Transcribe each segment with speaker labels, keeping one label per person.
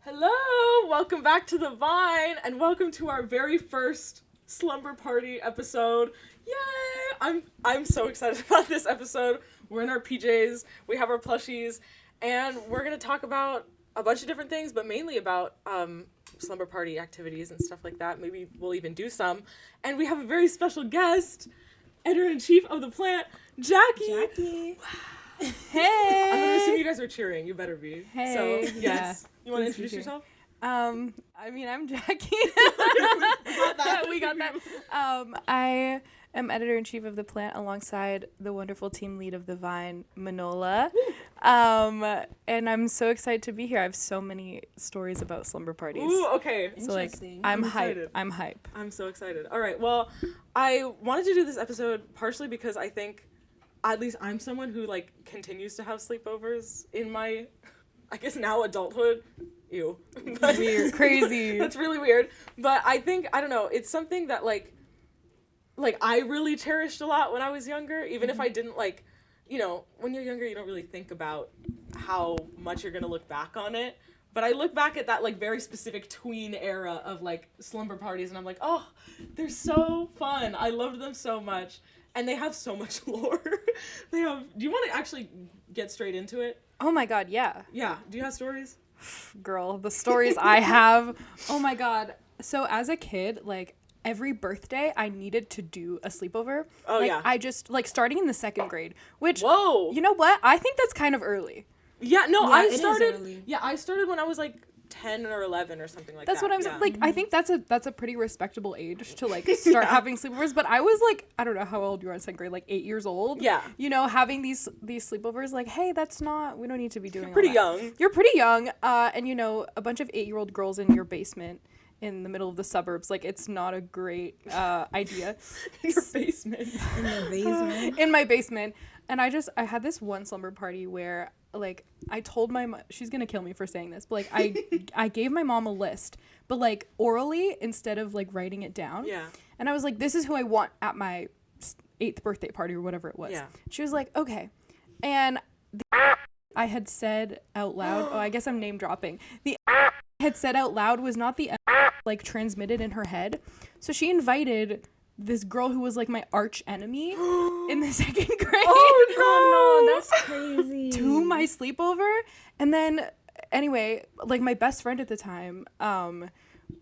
Speaker 1: Hello, welcome back to the Vine, and welcome to our very first slumber party episode. Yay! I'm so excited about this episode. We're in our PJs, we have our plushies, and we're gonna talk about a bunch of different things, but mainly about slumber party activities and stuff like that. Maybe we'll even do some. And we have a very special guest, editor-in-chief of the plant, Jackie.
Speaker 2: Hey!
Speaker 1: I'm gonna assume you guys are cheering. You better be.
Speaker 2: Hey.
Speaker 1: So, yes.
Speaker 2: Yeah.
Speaker 1: You want to introduce yourself?
Speaker 2: I'm Jackie. We got that. I am editor-in-chief of the plant alongside the wonderful team lead of the Vine, Manola. And I'm so excited to be here. I have so many stories about slumber parties.
Speaker 1: Ooh, okay.
Speaker 2: So like, I'm hype.
Speaker 1: I'm so excited. All right. Well, I wanted to do this episode partially because I think at least I'm someone who like continues to have sleepovers in my, I guess now adulthood. Ew.
Speaker 2: Weird. Crazy.
Speaker 1: That's really weird. But I think, I don't know, it's something that like I really cherished a lot when I was younger, even if I didn't like, you know, when you're younger, you don't really think about how much you're going to look back on it. But I look back at that like very specific tween era of like slumber parties and I'm like, oh, they're so fun. I loved them so much. And they have so much lore. Do you want to actually get straight into it?
Speaker 2: Oh my God, yeah.
Speaker 1: Yeah. Do you have stories?
Speaker 2: Girl, the stories I have. Oh my God. So as a kid, like every birthday I needed to do a sleepover.
Speaker 1: Oh
Speaker 2: like,
Speaker 1: yeah.
Speaker 2: I just like starting in the second grade, which,
Speaker 1: whoa,
Speaker 2: you know what? I think that's kind of early.
Speaker 1: Yeah, no,
Speaker 3: Yeah,
Speaker 1: I
Speaker 3: it is
Speaker 1: started.
Speaker 3: early.
Speaker 1: Yeah, I started when I was like 10 or 11 or something like
Speaker 2: That's
Speaker 1: that.
Speaker 2: what I'm
Speaker 1: yeah.
Speaker 2: saying. Like, I think that's a pretty respectable age to like start having sleepovers. But I was like, I don't know how old you were in second grade, like 8 years old.
Speaker 1: Yeah.
Speaker 2: You know, having these sleepovers, like, hey, we don't need to be doing.
Speaker 1: Pretty
Speaker 2: all that.
Speaker 1: young.
Speaker 2: You're pretty young, and you know, a bunch of 8-year-old girls in your basement in the middle of the suburbs, like, it's not a great idea.
Speaker 1: Your basement.
Speaker 3: In the basement.
Speaker 2: In my basement. And I had this one slumber party where, like, I told my mom, she's gonna kill me for saying this, but, like, I gave my mom a list, but, like, orally instead of, like, writing it down.
Speaker 1: Yeah.
Speaker 2: And I was like, this is who I want at my 8th birthday party or whatever it was.
Speaker 1: Yeah.
Speaker 2: She was like, okay. And I had said out loud, I guess I'm name dropping. The I had said out loud was not the like transmitted in her head. So she invited this girl who was like my arch enemy in the second grade.
Speaker 1: Oh
Speaker 3: No, that's crazy.
Speaker 2: To my sleepover. And then anyway, like my best friend at the time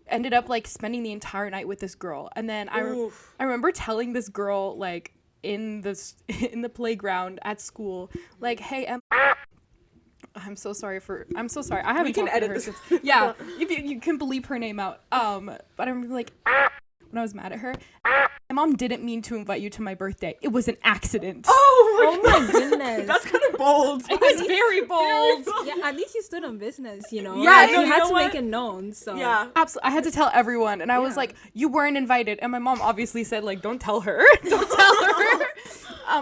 Speaker 2: ended up like spending the entire night with this girl. And then I remember telling this girl like in the playground at school, like, hey, I'm so sorry. I haven't
Speaker 1: can
Speaker 2: talked to
Speaker 1: edit
Speaker 2: her
Speaker 1: this.
Speaker 2: since. Yeah, you can bleep her name out. But I remember like when I was mad at her, my mom didn't mean to invite you to my birthday. It was an accident.
Speaker 1: Oh
Speaker 3: my goodness.
Speaker 1: That's kind of bold.
Speaker 2: It was very bold.
Speaker 3: Yeah, at least you stood on business, you know?
Speaker 1: Yeah,
Speaker 3: Like,
Speaker 1: no,
Speaker 3: you
Speaker 1: you
Speaker 3: had
Speaker 1: know
Speaker 3: to
Speaker 1: what?
Speaker 3: make it known, so.
Speaker 1: Yeah.
Speaker 2: Absolutely. I had to tell everyone, and I was
Speaker 3: Yeah.
Speaker 2: like, you weren't invited. And my mom obviously said, like, don't tell her. Don't tell her.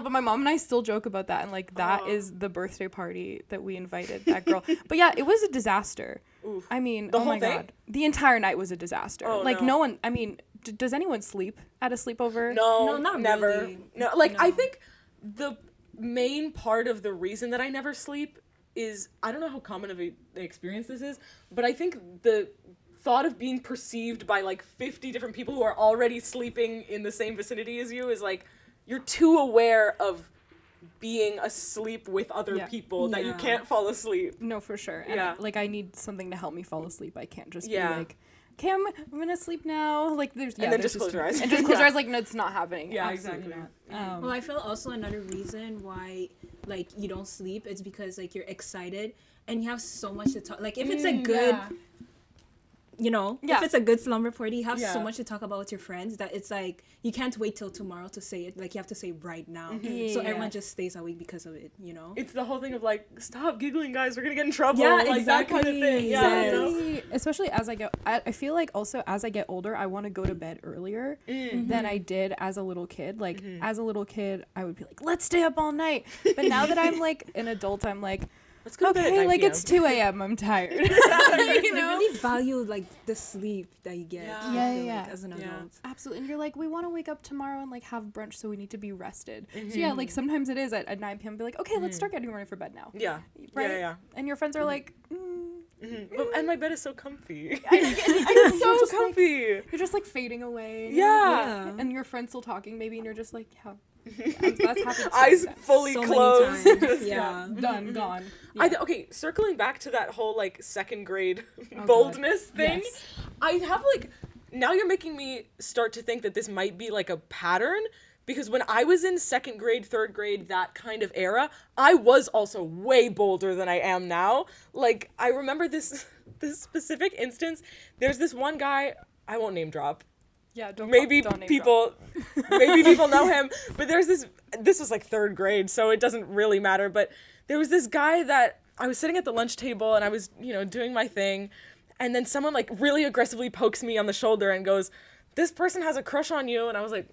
Speaker 2: But my mom and I still joke about that, and like that is the birthday party that we invited that girl. But yeah, it was a disaster.
Speaker 1: Oof.
Speaker 2: I mean,
Speaker 1: The
Speaker 2: oh
Speaker 1: whole
Speaker 2: my
Speaker 1: thing?
Speaker 2: God, the entire night was a disaster.
Speaker 1: Oh,
Speaker 2: like
Speaker 1: no.
Speaker 2: no one. I mean, does anyone sleep at a sleepover?
Speaker 1: No,
Speaker 3: No, not
Speaker 1: never.
Speaker 3: really.
Speaker 1: No, like I
Speaker 3: No.
Speaker 1: think the main part of the reason that I never sleep is I don't know how common of an experience this is, but I think the thought of being perceived by like 50 different people who are already sleeping in the same vicinity as you is like you're too aware of being asleep with other
Speaker 2: Yeah.
Speaker 1: people that you
Speaker 3: Yeah.
Speaker 1: can't fall asleep.
Speaker 2: No, for sure. And
Speaker 1: Yeah.
Speaker 2: like I need something to help me fall asleep. I can't just
Speaker 1: Yeah.
Speaker 2: be like, okay, I'm gonna sleep now. Like there's
Speaker 1: And then just close your eyes.
Speaker 2: and just close your
Speaker 1: Yeah.
Speaker 2: eyes. Like no, it's not happening.
Speaker 1: Yeah,
Speaker 2: Absolutely
Speaker 1: exactly.
Speaker 2: not.
Speaker 3: Well, I feel also another reason why, like, you don't sleep is because, like, you're excited and you have so much to talk. Like, if it's a good, you know,
Speaker 2: Yeah.
Speaker 3: if it's a good slumber party, you have
Speaker 1: Yeah.
Speaker 3: so much to talk about with your friends that it's like, you can't wait till tomorrow to say it. Like, you have to say right now. So
Speaker 2: Yeah.
Speaker 3: everyone just stays awake because of it, you know?
Speaker 1: It's the whole thing of like, stop giggling, guys. We're gonna get in trouble.
Speaker 3: Yeah,
Speaker 1: like that kind of
Speaker 3: exactly.
Speaker 1: thing. Yeah, you know?
Speaker 2: Especially as I feel like also as I get older, I want to go to bed earlier than I did as a little kid. Like as a little kid, I would be like, let's stay up all night. But now that I'm like an adult, I'm like,
Speaker 1: Let's go to bed at
Speaker 2: okay,
Speaker 1: 9
Speaker 2: like
Speaker 1: p.m.
Speaker 2: it's 2 a.m. I'm tired. you
Speaker 3: You
Speaker 2: know?
Speaker 3: really value, like, the sleep that you get.
Speaker 1: Yeah.
Speaker 3: I
Speaker 2: Yeah,
Speaker 3: feel
Speaker 2: yeah,
Speaker 3: like,
Speaker 2: yeah.
Speaker 3: as an
Speaker 1: Yeah.
Speaker 3: adult.
Speaker 2: Absolutely. And you're like, we want to wake up tomorrow and like have brunch, so we need to be rested. So yeah, like sometimes it is at 9 p.m. Be like, okay, let's start getting ready for bed now.
Speaker 1: Yeah.
Speaker 2: Right?
Speaker 1: Yeah.
Speaker 2: And your friends are like,
Speaker 1: And And my bed is so comfy.
Speaker 2: It's so
Speaker 1: so comfy.
Speaker 2: You're just like fading away.
Speaker 1: Yeah.
Speaker 2: And your friend's still talking maybe, and you're just like, yeah. That's happened.
Speaker 1: Eyes fully
Speaker 3: So
Speaker 1: closed.
Speaker 3: many times. Yeah.
Speaker 2: Done, gone. Yeah.
Speaker 1: Okay, circling back to that whole like second grade boldness thing,
Speaker 2: Yes.
Speaker 1: I have like, now you're making me start to think that this might be like a pattern, because when I was in second grade, third grade, that kind of era, I was also way bolder than I am now. Like, I remember this specific instance. There's this one guy, I won't name drop.
Speaker 2: Yeah, don't
Speaker 1: Maybe
Speaker 2: name drop.
Speaker 1: maybe people know him, but there's this was like third grade, so it doesn't really matter, but there was this guy that I was sitting at the lunch table and I was, doing my thing, and then someone like really aggressively pokes me on the shoulder and goes, "This person has a crush on you." And I was like,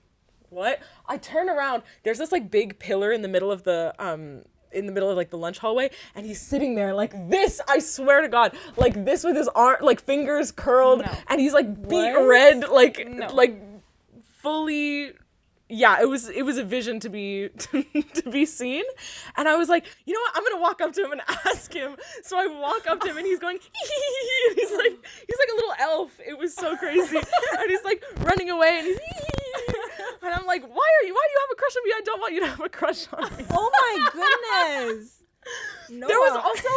Speaker 1: "What?" I turn around, there's this like big pillar in the middle of the like the lunch hallway, and he's sitting there like this, I swear to God, like this with his arm, like fingers curled, and he's like beet red, like fully. Yeah, it was a vision to be to be seen, and I was like, you know what, I'm gonna walk up to him and ask him. So I walk up to him and he's going, and he's like a little elf. It was so crazy, and he's like running away, and he's and I'm like, why do you have a crush on me? I don't want you to have a crush on me.
Speaker 3: Oh my goodness. No.
Speaker 1: There was also,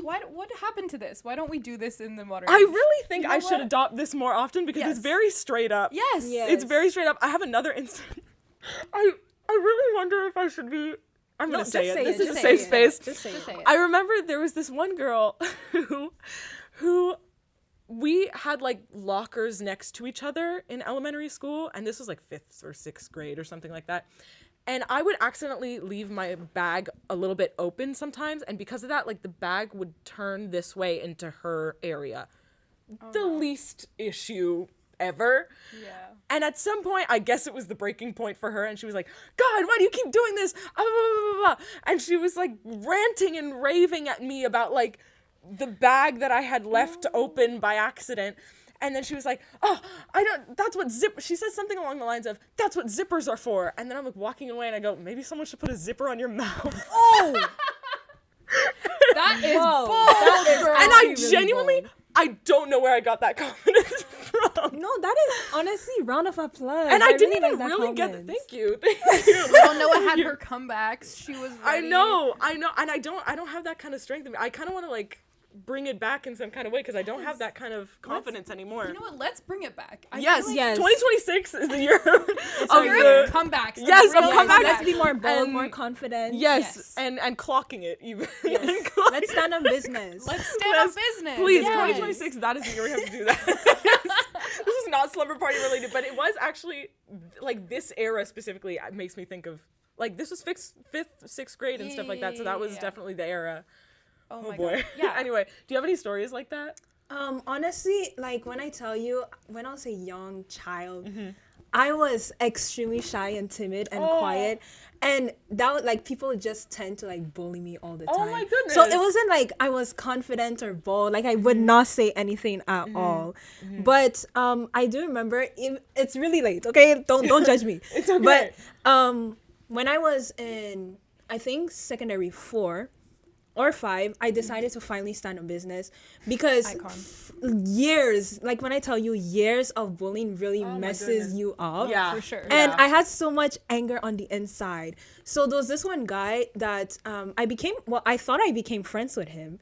Speaker 2: what happened to this? Why don't we do this in the modern
Speaker 1: I
Speaker 2: age?
Speaker 1: really think
Speaker 2: You know
Speaker 1: I should
Speaker 2: what?
Speaker 1: adopt this more often, because
Speaker 2: Yes.
Speaker 1: it's very straight up.
Speaker 2: Yes.
Speaker 3: Yes.
Speaker 1: It's very straight up. I have another instance. I really wonder if I should be. I'm gonna say it. This is a
Speaker 2: Just
Speaker 1: safe
Speaker 2: say it.
Speaker 1: space.
Speaker 3: Just say
Speaker 2: Just say
Speaker 3: it.
Speaker 2: it.
Speaker 1: I remember there was this one girl who we had like lockers next to each other in elementary school, and this was like 5th or 6th grade or something like that. And I would accidentally leave my bag a little bit open sometimes, and because of that, like the bag would turn this way into her area. Least issue ever.
Speaker 2: Yeah.
Speaker 1: And at some point, I guess it was the breaking point for her, and she was like, "God, why do you keep doing this?" Blah, blah, blah, blah, blah. And she was like ranting and raving at me about like the bag that I had left open by accident. And then she was like, "Oh, she says something along the lines of, "That's what zippers are for." And then I'm like walking away and I go, maybe someone should put a zipper on your mouth.
Speaker 3: Oh.
Speaker 2: That is
Speaker 3: Whoa.
Speaker 2: bold,
Speaker 3: That is
Speaker 2: girl.
Speaker 1: And I
Speaker 3: really
Speaker 1: genuinely,
Speaker 3: bold.
Speaker 1: I don't know where I got that confidence from.
Speaker 3: No, that is honestly round of applause.
Speaker 1: And I didn't
Speaker 3: like
Speaker 1: even
Speaker 3: that
Speaker 1: really get
Speaker 3: comment.
Speaker 1: thank you. Thank you.
Speaker 2: Well, Noah had her comebacks. She was
Speaker 1: I
Speaker 2: ready.
Speaker 1: know, and I don't have that kind of strength in me. I kind of want to like bring it back in some kind of way, because I don't have that kind of confidence anymore.
Speaker 2: You know what? Let's bring it back. I
Speaker 1: Yes,
Speaker 2: feel like
Speaker 3: yes.
Speaker 1: 2026 is the year
Speaker 2: our
Speaker 1: of
Speaker 2: year
Speaker 1: the
Speaker 2: of comebacks.
Speaker 1: Yes,
Speaker 2: Real
Speaker 1: of comebacks.
Speaker 3: Let's be more bold,
Speaker 1: And-
Speaker 3: more confident.
Speaker 1: yes,
Speaker 2: Yes.
Speaker 1: and clocking it even.
Speaker 3: Yes.
Speaker 1: And clocking
Speaker 3: Let's stand on business.
Speaker 2: Let's stand on
Speaker 1: Yes.
Speaker 2: business.
Speaker 1: Please,
Speaker 2: Yes.
Speaker 1: 2026, that is the year we have to do that. This is not slumber party related, but it was actually, like, this era specifically makes me think of, like, this was 5th, 6th grade and stuff like that, so that was
Speaker 2: Yeah.
Speaker 1: definitely the era.
Speaker 2: Oh
Speaker 1: Oh
Speaker 2: my
Speaker 1: boy.
Speaker 2: God. Yeah.
Speaker 1: Anyway, do you have any stories like that?
Speaker 3: Honestly, like when I was a young child,
Speaker 1: Mm-hmm.
Speaker 3: I was extremely shy and timid and
Speaker 1: Oh.
Speaker 3: quiet. And that would like people would just tend to like bully me all the time.
Speaker 1: Oh my goodness.
Speaker 3: So it wasn't like I was confident or bold. Like I would not say anything at all. But I do remember it's really late, okay? Don't judge me.
Speaker 1: It's okay.
Speaker 3: But when I was in I think secondary 4 or 5, I decided to finally stand on business because years, like when I tell you years of bullying really messes
Speaker 1: goodness.
Speaker 3: you up.
Speaker 1: Yeah,
Speaker 2: For sure.
Speaker 3: And
Speaker 1: Yeah.
Speaker 3: I had so much anger on the inside. So there was this one guy that I thought I became friends with him.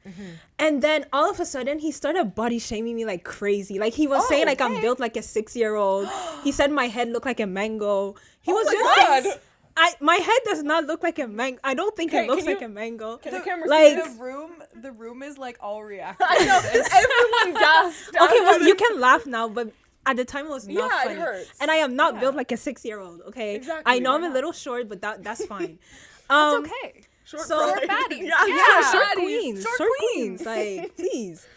Speaker 3: And then all of a sudden he started body shaming me like crazy. Like he was saying like I'm built like a 6-year-old. He said my head looked like a mango. He was
Speaker 1: my
Speaker 3: just
Speaker 1: God.
Speaker 3: like, my head does not look like a mango. I don't think
Speaker 1: Okay,
Speaker 3: it looks
Speaker 1: can
Speaker 3: like
Speaker 1: you-
Speaker 3: a mango.
Speaker 1: Can the camera
Speaker 3: like-
Speaker 1: see this?
Speaker 2: The room is like all reacting.
Speaker 1: I know, everyone gasped.
Speaker 3: Okay, well
Speaker 1: after
Speaker 3: you
Speaker 1: this.
Speaker 3: can laugh now, but at the time it was not
Speaker 1: Yeah, it
Speaker 3: funny.
Speaker 1: hurts.
Speaker 3: And I am not built like a 6-year-old. Okay,
Speaker 1: Exactly,
Speaker 3: I know
Speaker 1: why
Speaker 3: I'm a
Speaker 1: not?
Speaker 3: little short, but that's fine.
Speaker 2: It's okay.
Speaker 1: Short
Speaker 3: So-
Speaker 1: fry.
Speaker 2: Short baddies.
Speaker 1: Yeah,
Speaker 2: Yeah.
Speaker 3: short
Speaker 2: Baddies.
Speaker 3: queens,
Speaker 2: Short
Speaker 3: short
Speaker 2: queens.
Speaker 3: queens, like please.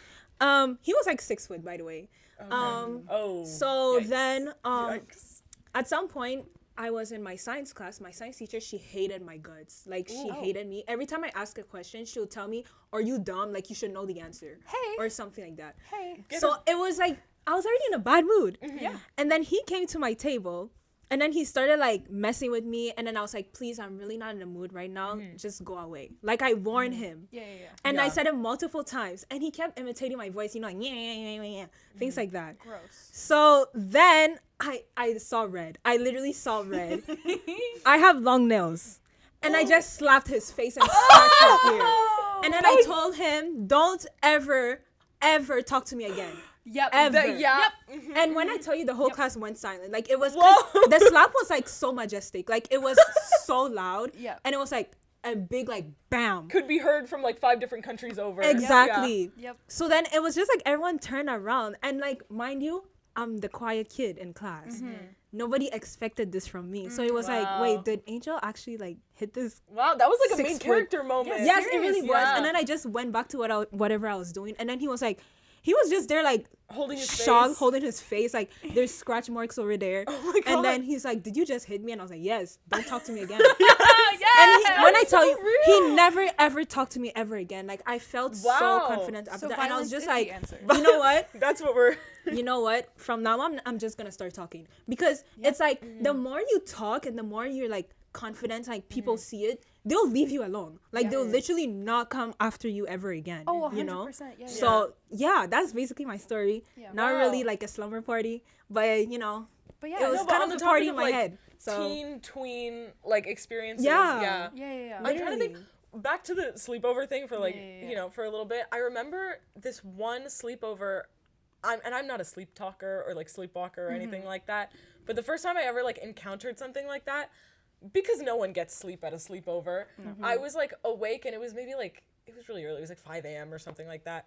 Speaker 3: He was like 6 foot, by the way.
Speaker 1: Oh.
Speaker 3: So
Speaker 1: yikes.
Speaker 3: then
Speaker 1: Yikes.
Speaker 3: at some point I was in my science class. My science teacher, she hated my guts. Like she hated me. Every time I ask a question, she'll tell me, "Are you dumb? Like you should know the answer."
Speaker 2: Hey.
Speaker 3: Or something like that.
Speaker 2: Hey.
Speaker 3: So it was like I was already in a bad mood.
Speaker 2: Yeah.
Speaker 3: And then he came to my table And then he started like messing with me, and then I was like, please, I'm really not in the mood right now. Just go away. Like I warned him.
Speaker 2: Yeah.
Speaker 3: And I said it multiple times, and he kept imitating my voice, like yeah, things like that.
Speaker 2: Gross.
Speaker 3: So then I saw red. I literally saw red. I have long nails, and I just slapped his face and scratched his ear. And then I told him, don't ever talk to me again.
Speaker 2: Yep.
Speaker 3: Ever.
Speaker 1: Yep.
Speaker 3: And when I tell you, the whole class went silent. Like it was, the slap was like so majestic. Like it was so loud.
Speaker 2: Yeah.
Speaker 3: And it was like a big like bam.
Speaker 1: Could be heard from like 5 different countries over.
Speaker 3: Exactly.
Speaker 2: Yep.
Speaker 3: So then it was just like everyone turned around, and like mind you, I'm the quiet kid in class. Nobody expected this from me. So it was like, wait, did Angel actually like hit this?
Speaker 1: Wow, that was like a
Speaker 3: 6
Speaker 1: main
Speaker 3: foot-
Speaker 1: character moment.
Speaker 3: Yes, it really was.
Speaker 1: Yeah.
Speaker 3: And then I just went back to whatever I was doing, and then he was just there like
Speaker 1: Holding his
Speaker 3: shocked,
Speaker 1: face.
Speaker 3: holding his face, like there's scratch marks over there.
Speaker 1: Oh my God.
Speaker 3: And then he's like, did you just hit me? And I was like, yes, don't talk to me again.
Speaker 2: Yes!
Speaker 3: And when I tell you,
Speaker 1: real.
Speaker 3: he never ever talked to me ever again. Like I felt so
Speaker 1: Wow.
Speaker 3: confident after
Speaker 2: So
Speaker 3: that, and I was
Speaker 2: violence
Speaker 3: just
Speaker 2: is
Speaker 3: like,
Speaker 2: the answer.
Speaker 3: you know what?
Speaker 1: That's what we're.
Speaker 3: You know what? From now on, I'm just gonna start talking, because it's like the more you talk and the more you're like confident, like people see it, they'll leave you alone. Like they'll literally not come after you ever again.
Speaker 2: Oh, 100%.
Speaker 3: You know?
Speaker 2: Yeah.
Speaker 3: So yeah, that's basically my story.
Speaker 2: Yeah.
Speaker 3: Not
Speaker 1: Wow.
Speaker 3: really like a slumber party, but you know,
Speaker 2: But yeah,
Speaker 3: it was
Speaker 1: No, but
Speaker 3: kind
Speaker 1: on
Speaker 3: of
Speaker 1: the
Speaker 3: a party
Speaker 1: topic
Speaker 3: in
Speaker 1: of,
Speaker 3: my
Speaker 1: like,
Speaker 3: head. So
Speaker 1: teen tween like experiences.
Speaker 3: Yeah.
Speaker 2: yeah.
Speaker 1: I'm trying to think
Speaker 3: Literally.
Speaker 1: back to the sleepover thing for like
Speaker 2: Yeah.
Speaker 1: you know, for a little bit. I remember this one sleepover. I'm not a sleep talker or like sleepwalker or anything like that, but the first time I ever like encountered something like that, because no one gets sleep at a sleepover, I was like awake, and it was maybe like, it was really early, it was like 5 a.m. or something like that.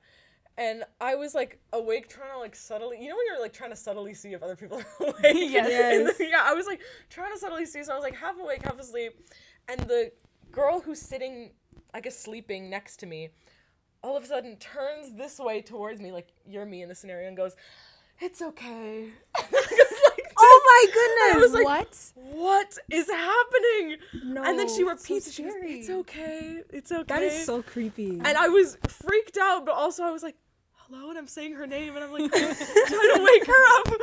Speaker 1: And I was like awake trying to like subtly, you know when you're like trying to subtly see if other people are awake?
Speaker 2: Yes.
Speaker 1: Yeah, I was like trying to subtly see, so I was like half awake, half asleep. And the girl who's sitting, I guess sleeping next to me, all of a sudden turns this way towards me, like you're me in the scenario, and goes, "It's okay."
Speaker 3: oh my goodness!
Speaker 1: I was like,
Speaker 2: What?
Speaker 1: what is happening?
Speaker 3: No,
Speaker 1: And then she
Speaker 2: that's so
Speaker 1: repeats it. She goes,
Speaker 2: scary.
Speaker 1: "It's okay. It's okay."
Speaker 3: that is so creepy.
Speaker 1: And I was freaked out, but also I was like, hello, and I'm saying her name, and I'm like trying to wake her up.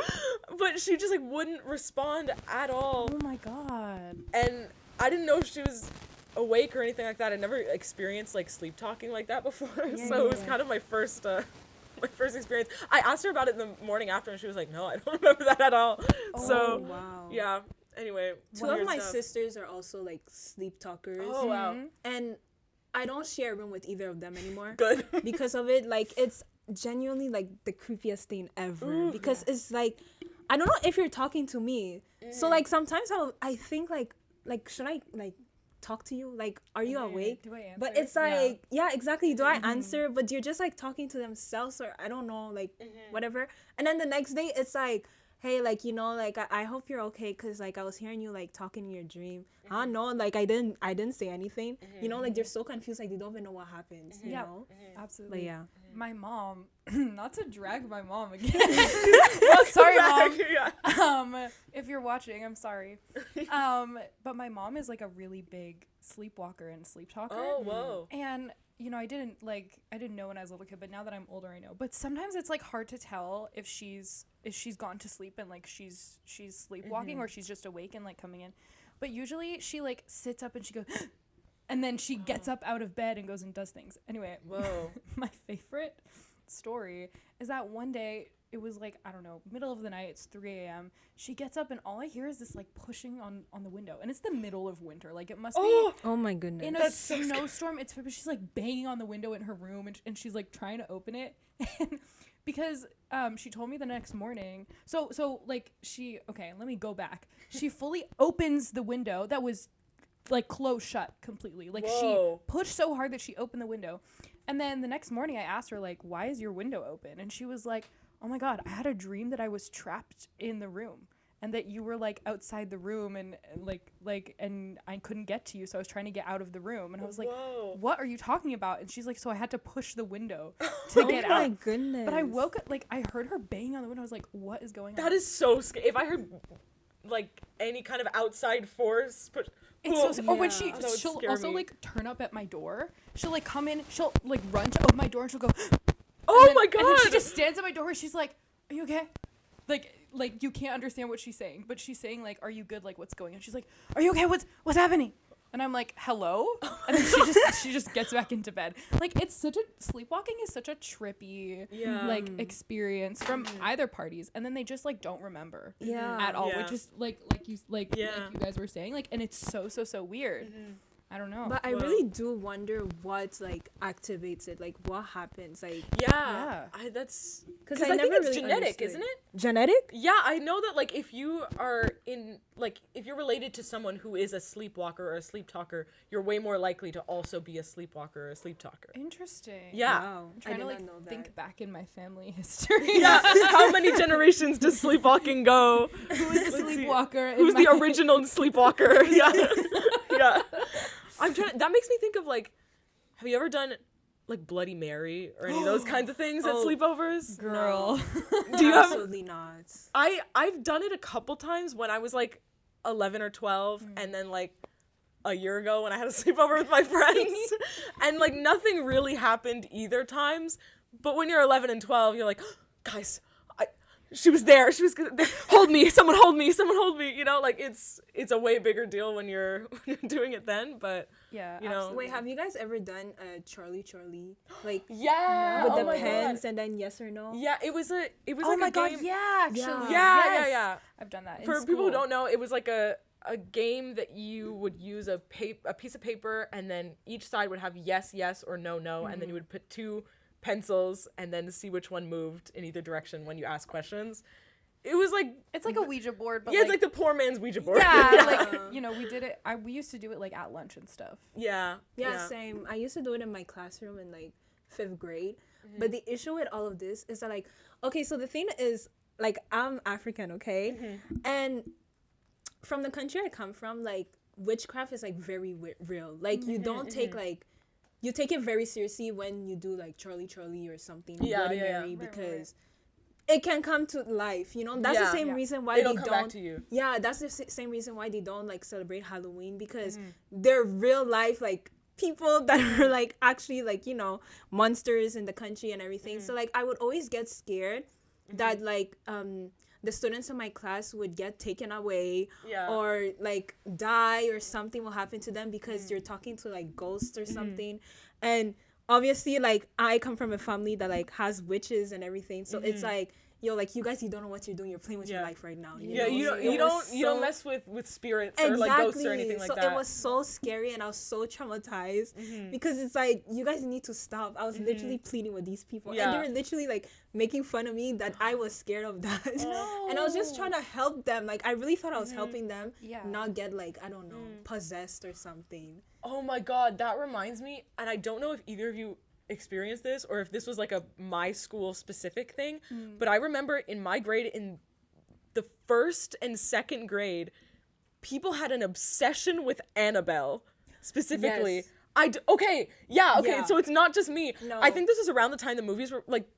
Speaker 1: But she just like wouldn't respond at all.
Speaker 2: Oh my God.
Speaker 1: And I didn't know if she was awake or anything like that. I never experienced like sleep talking like that before. So it was kind of my first experience. I asked her about it the morning after, and she was like, no, I don't remember that at all. So
Speaker 3: wow.
Speaker 1: yeah. Anyway,
Speaker 3: Two of my sisters are also like sleep talkers.
Speaker 1: Oh wow.
Speaker 3: And I don't share a room with either of them anymore.
Speaker 1: Good.
Speaker 3: Because of it. Like it's genuinely like the creepiest thing ever. Because it's like, I don't know if you're talking to me. So like sometimes I think like should I like talk to you? Like, are you awake?
Speaker 2: Do I answer?
Speaker 3: But it's like, yeah, exactly. Do I answer? But you're just like talking to themselves, or I don't know, like whatever. And then the next day it's like, hey, like, you know, like I hope you're okay, because like I was hearing you like talking in your dream. No, like I didn't say anything. You know, like they're so confused, like they don't even know what happened. You know?
Speaker 2: Absolutely.
Speaker 3: But yeah.
Speaker 2: My mom, not to drag my mom again. Oh, sorry, mom.
Speaker 1: Yeah.
Speaker 2: If you're watching, I'm sorry. But my mom is like a really big sleepwalker and sleep talker.
Speaker 1: Oh, whoa.
Speaker 2: And you know, I didn't know when I was a little kid, but now that I'm older, I know. But sometimes it's like hard to tell if she's gone to sleep and like she's sleepwalking or she's just awake and like coming in. But usually she like sits up and she goes, and then she gets up out of bed and goes and does things. Anyway,
Speaker 1: Whoa.
Speaker 2: my favorite story is that one day, it was like, I don't know, middle of the night, it's 3 a.m. She gets up and all I hear is this like pushing on the window. And it's the middle of winter. Like it must be
Speaker 3: Oh my goodness.
Speaker 2: in a
Speaker 1: That's so
Speaker 2: snowstorm. It's she's like banging on the window in her room and she's like trying to open it. And because she told me the next morning. So like okay, let me go back. She fully opens the window that was like closed shut completely. Like
Speaker 1: Whoa.
Speaker 2: she pushed so hard that she opened the window. And then the next morning I asked her like, why is your window open? And she was like, oh my God, I had a dream that I was trapped in the room and that you were like outside the room and and I couldn't get to you. So I was trying to get out of the room. And I was like,
Speaker 1: Whoa.
Speaker 2: what are you talking about? And she's like, so I had to push the window to get
Speaker 3: oh my
Speaker 2: out.
Speaker 3: goodness.
Speaker 2: But I woke up, like I heard her banging on the window. I was like, what is going on?
Speaker 1: That is so scary. If I heard like any kind of outside force push.
Speaker 2: It's so or when
Speaker 3: Yeah.
Speaker 1: That would
Speaker 2: she'll
Speaker 1: scare
Speaker 2: also
Speaker 1: me.
Speaker 2: like turn up at my door. She'll like come in, she'll like run to open my door and she'll go,
Speaker 1: Oh
Speaker 2: and
Speaker 1: my
Speaker 2: then,
Speaker 1: god.
Speaker 2: and then she just stands at my door and she's like, are you okay? Like like you can't understand what she's saying, but she's saying like, "Are you good? Like, what's going on?" She's like, "Are you okay? What's happening?" And I'm like, "Hello," and then she just gets back into bed. Like, sleepwalking is such a trippy like experience from either parties, and then they just like don't remember at all, which is like you guys were saying, like, and it's so weird. I don't know.
Speaker 3: But I really do wonder what like activates it. Like what happens. Like
Speaker 1: That's
Speaker 3: because
Speaker 1: I think it's
Speaker 3: really
Speaker 1: genetic,
Speaker 3: understood.
Speaker 1: isn't it?
Speaker 3: Genetic?
Speaker 1: Yeah, I know that like if you are if you're related to someone who is a sleepwalker or a sleep talker, you're way more likely to also be a sleepwalker or a sleep talker.
Speaker 2: Interesting.
Speaker 1: Yeah.
Speaker 3: Wow.
Speaker 2: I'm trying to like
Speaker 3: know that.
Speaker 2: think back in my family history.
Speaker 1: Yeah. How many generations does sleepwalking go?
Speaker 2: Who is a sleepwalker?
Speaker 1: Who's the original sleepwalker? Yeah. Yeah. That makes me think of like, have you ever done like Bloody Mary or any of those kinds of things at sleepovers?
Speaker 2: Girl.
Speaker 1: Do you have?
Speaker 3: Absolutely not.
Speaker 1: I've done it a couple times when I was like 11 or 12, and then like a year ago when I had a sleepover with my friends, and like nothing really happened either times. But when you're 11 and 12, you're like, guys, she was there. She was there. Hold me. Someone hold me. Someone hold me. You know, like it's a way bigger deal when you're doing it then. But
Speaker 2: yeah,
Speaker 1: you know.
Speaker 2: absolutely.
Speaker 3: Wait, have you guys ever done Charlie? Like
Speaker 1: Yeah,
Speaker 3: with
Speaker 1: oh
Speaker 3: the
Speaker 1: my
Speaker 3: pens
Speaker 1: God.
Speaker 3: and then yes or no?
Speaker 1: Yeah, it was
Speaker 2: Oh
Speaker 1: like
Speaker 2: my
Speaker 1: a
Speaker 2: god,
Speaker 1: game.
Speaker 2: yeah, actually.
Speaker 1: Yeah.
Speaker 2: Yes. I've done that.
Speaker 1: For
Speaker 2: in
Speaker 1: people who
Speaker 2: school.
Speaker 1: don't know, it was like a game that you would use a piece of paper, and then each side would have yes, yes, or no, no, and then you would put two pencils and then see which one moved in either direction when you ask questions. It was like
Speaker 2: It's like a Ouija board, but
Speaker 1: it's like the poor man's Ouija board.
Speaker 2: yeah, like you know, we did it. We used to do it like at lunch and stuff.
Speaker 1: Yeah,
Speaker 3: Same. I used to do it in my classroom in like 5th grade. But the issue with all of this is that like, okay, so the thing is like I'm African, okay, and from the country I come from, like witchcraft is like very real. Like you don't take like. You take it very seriously when you do like Charlie or something, Bloody Mary, because it can come to life, you know. That's the same reason why
Speaker 1: it'll
Speaker 3: they
Speaker 1: come
Speaker 3: don't.
Speaker 1: back to you.
Speaker 3: Yeah, that's the same reason why they don't like celebrate Halloween, because they're real life like people that are like actually like, you know, monsters in the country and everything. So like I would always get scared that like the students in my class would get taken away or like die or something will happen to them because you're talking to like ghosts or something. And obviously like I come from a family that like has witches and everything, so it's like, yo, like you guys, you don't know what you're doing, you're playing with your life right now, you know?
Speaker 1: you don't mess with spirits or like ghosts or anything like that.
Speaker 3: So it was so scary and I was so traumatized because it's like, you guys need to stop. I was literally pleading with these people and they were literally like making fun of me that I was scared of that. And I was just trying to help them. Like I really thought I was helping them not get like, I don't know, possessed or something.
Speaker 1: Oh my God, that reminds me, and I don't know if either of you experienced this or if this was like a my school specific thing, but I remember in my grade, in the 1st and 2nd grade, people had an obsession with Annabelle specifically.
Speaker 3: Yes.
Speaker 1: Okay, so it's not just me.
Speaker 3: No.
Speaker 1: I think this is around the time the movies were like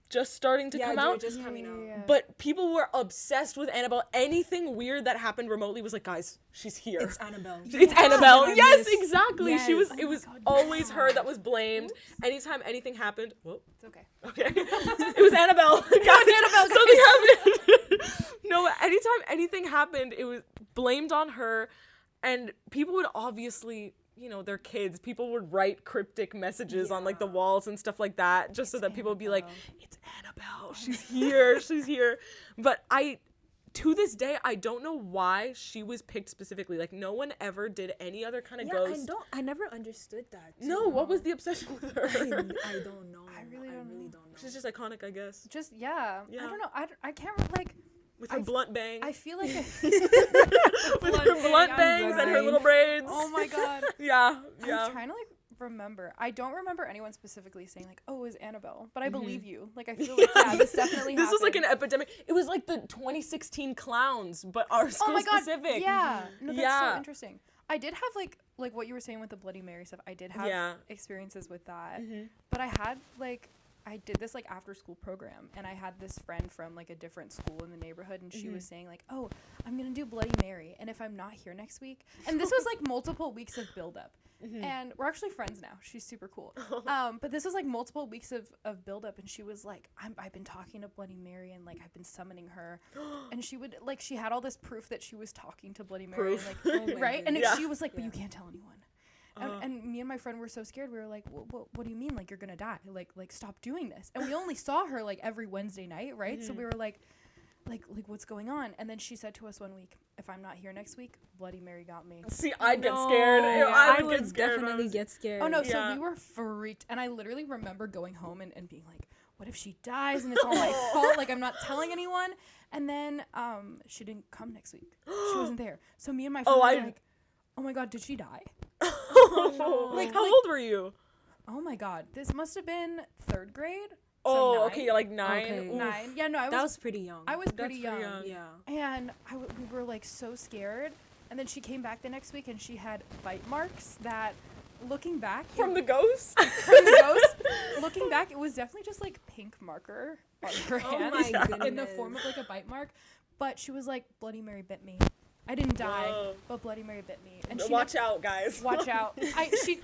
Speaker 1: just starting to come out.
Speaker 3: Just coming out.
Speaker 1: But people were obsessed with Annabelle. Anything weird that happened remotely was like, guys, she's here.
Speaker 3: It's Annabelle.
Speaker 1: It's Annabelle. Yes,
Speaker 3: Yes.
Speaker 1: exactly.
Speaker 3: Yes.
Speaker 1: It was always her that was blamed. Anytime anything happened, whoa.
Speaker 2: It's okay.
Speaker 1: Okay. It was Annabelle. Something happened. No, anytime anything happened, it was blamed on her, and people would obviously, you know, they're kids. People would write cryptic messages on like the walls and stuff like that, just so that people would be like, "It's Annabelle. She's here. She's here." But to this day, I don't know why she was picked specifically. Like no one ever did any other kind of ghost.
Speaker 3: I never understood that.
Speaker 1: No, what was the obsession with her?
Speaker 3: I don't know.
Speaker 2: I really don't know.
Speaker 1: She's just iconic, I guess.
Speaker 2: Just I don't know. I can't like.
Speaker 1: With her blunt bangs.
Speaker 2: I feel like
Speaker 1: with her blunt bangs and her little braids.
Speaker 2: Oh my God.
Speaker 1: Yeah.
Speaker 2: I'm trying to like remember. I don't remember anyone specifically saying like, "Oh, it was Annabelle," but I believe you. Like I feel like this definitely.
Speaker 1: This was like an
Speaker 2: happened.
Speaker 1: epidemic. It was like the 2016 clowns, but our school
Speaker 2: Oh my God.
Speaker 1: specific.
Speaker 2: Yeah. No, that's so interesting. I did have like what you were saying with the Bloody Mary stuff. I did have experiences with that, but I I did this like after school program, and I had this friend from like a different school in the neighborhood, and she was saying like, oh, I'm gonna do Bloody Mary, and if I'm not here next week, and this was like multiple weeks of buildup. And we're actually friends now. She's super cool. But this was like multiple weeks of buildup, and she was like, I've been talking to Bloody Mary, and like I've been summoning her, and she would like, she had all this proof that she was talking to Bloody Mary, and, like, right? And she was like, but you can't tell anyone. And me and my friend were so scared. We were like, what do you mean? Like, you're gonna die? Like stop doing this. And we only saw her like every Wednesday night, right? So we were like what's going on? And then she said to us one week, if I'm not here next week, Bloody Mary got me.
Speaker 1: See, I'd get scared.
Speaker 3: I would definitely get scared.
Speaker 2: Oh no, so we were freaked. And I literally remember going home and being like, what if she dies and it's all my fault? Like, I'm not telling anyone. And then she didn't come next week. She wasn't there. So me and my friend were like, oh my God, did she die?
Speaker 1: Like, how old were you?
Speaker 2: Oh my God, this must have been 3rd grade.
Speaker 1: Oh,
Speaker 2: so 9.
Speaker 1: okay, like 9.
Speaker 3: Okay.
Speaker 2: 9. Yeah, no,
Speaker 3: That was pretty young.
Speaker 2: I was pretty young.
Speaker 3: Yeah.
Speaker 2: And we were like so scared. And then she came back the next week and she had bite marks that, looking back,
Speaker 1: From the ghost?
Speaker 2: looking back, it was definitely just like pink marker on her hand
Speaker 3: my
Speaker 2: in the
Speaker 3: goodness.
Speaker 2: form of like a bite mark. But she was like, Bloody Mary bit me. I didn't die, but Bloody Mary bit me. And she
Speaker 1: Watch out, guys.
Speaker 2: Watch out.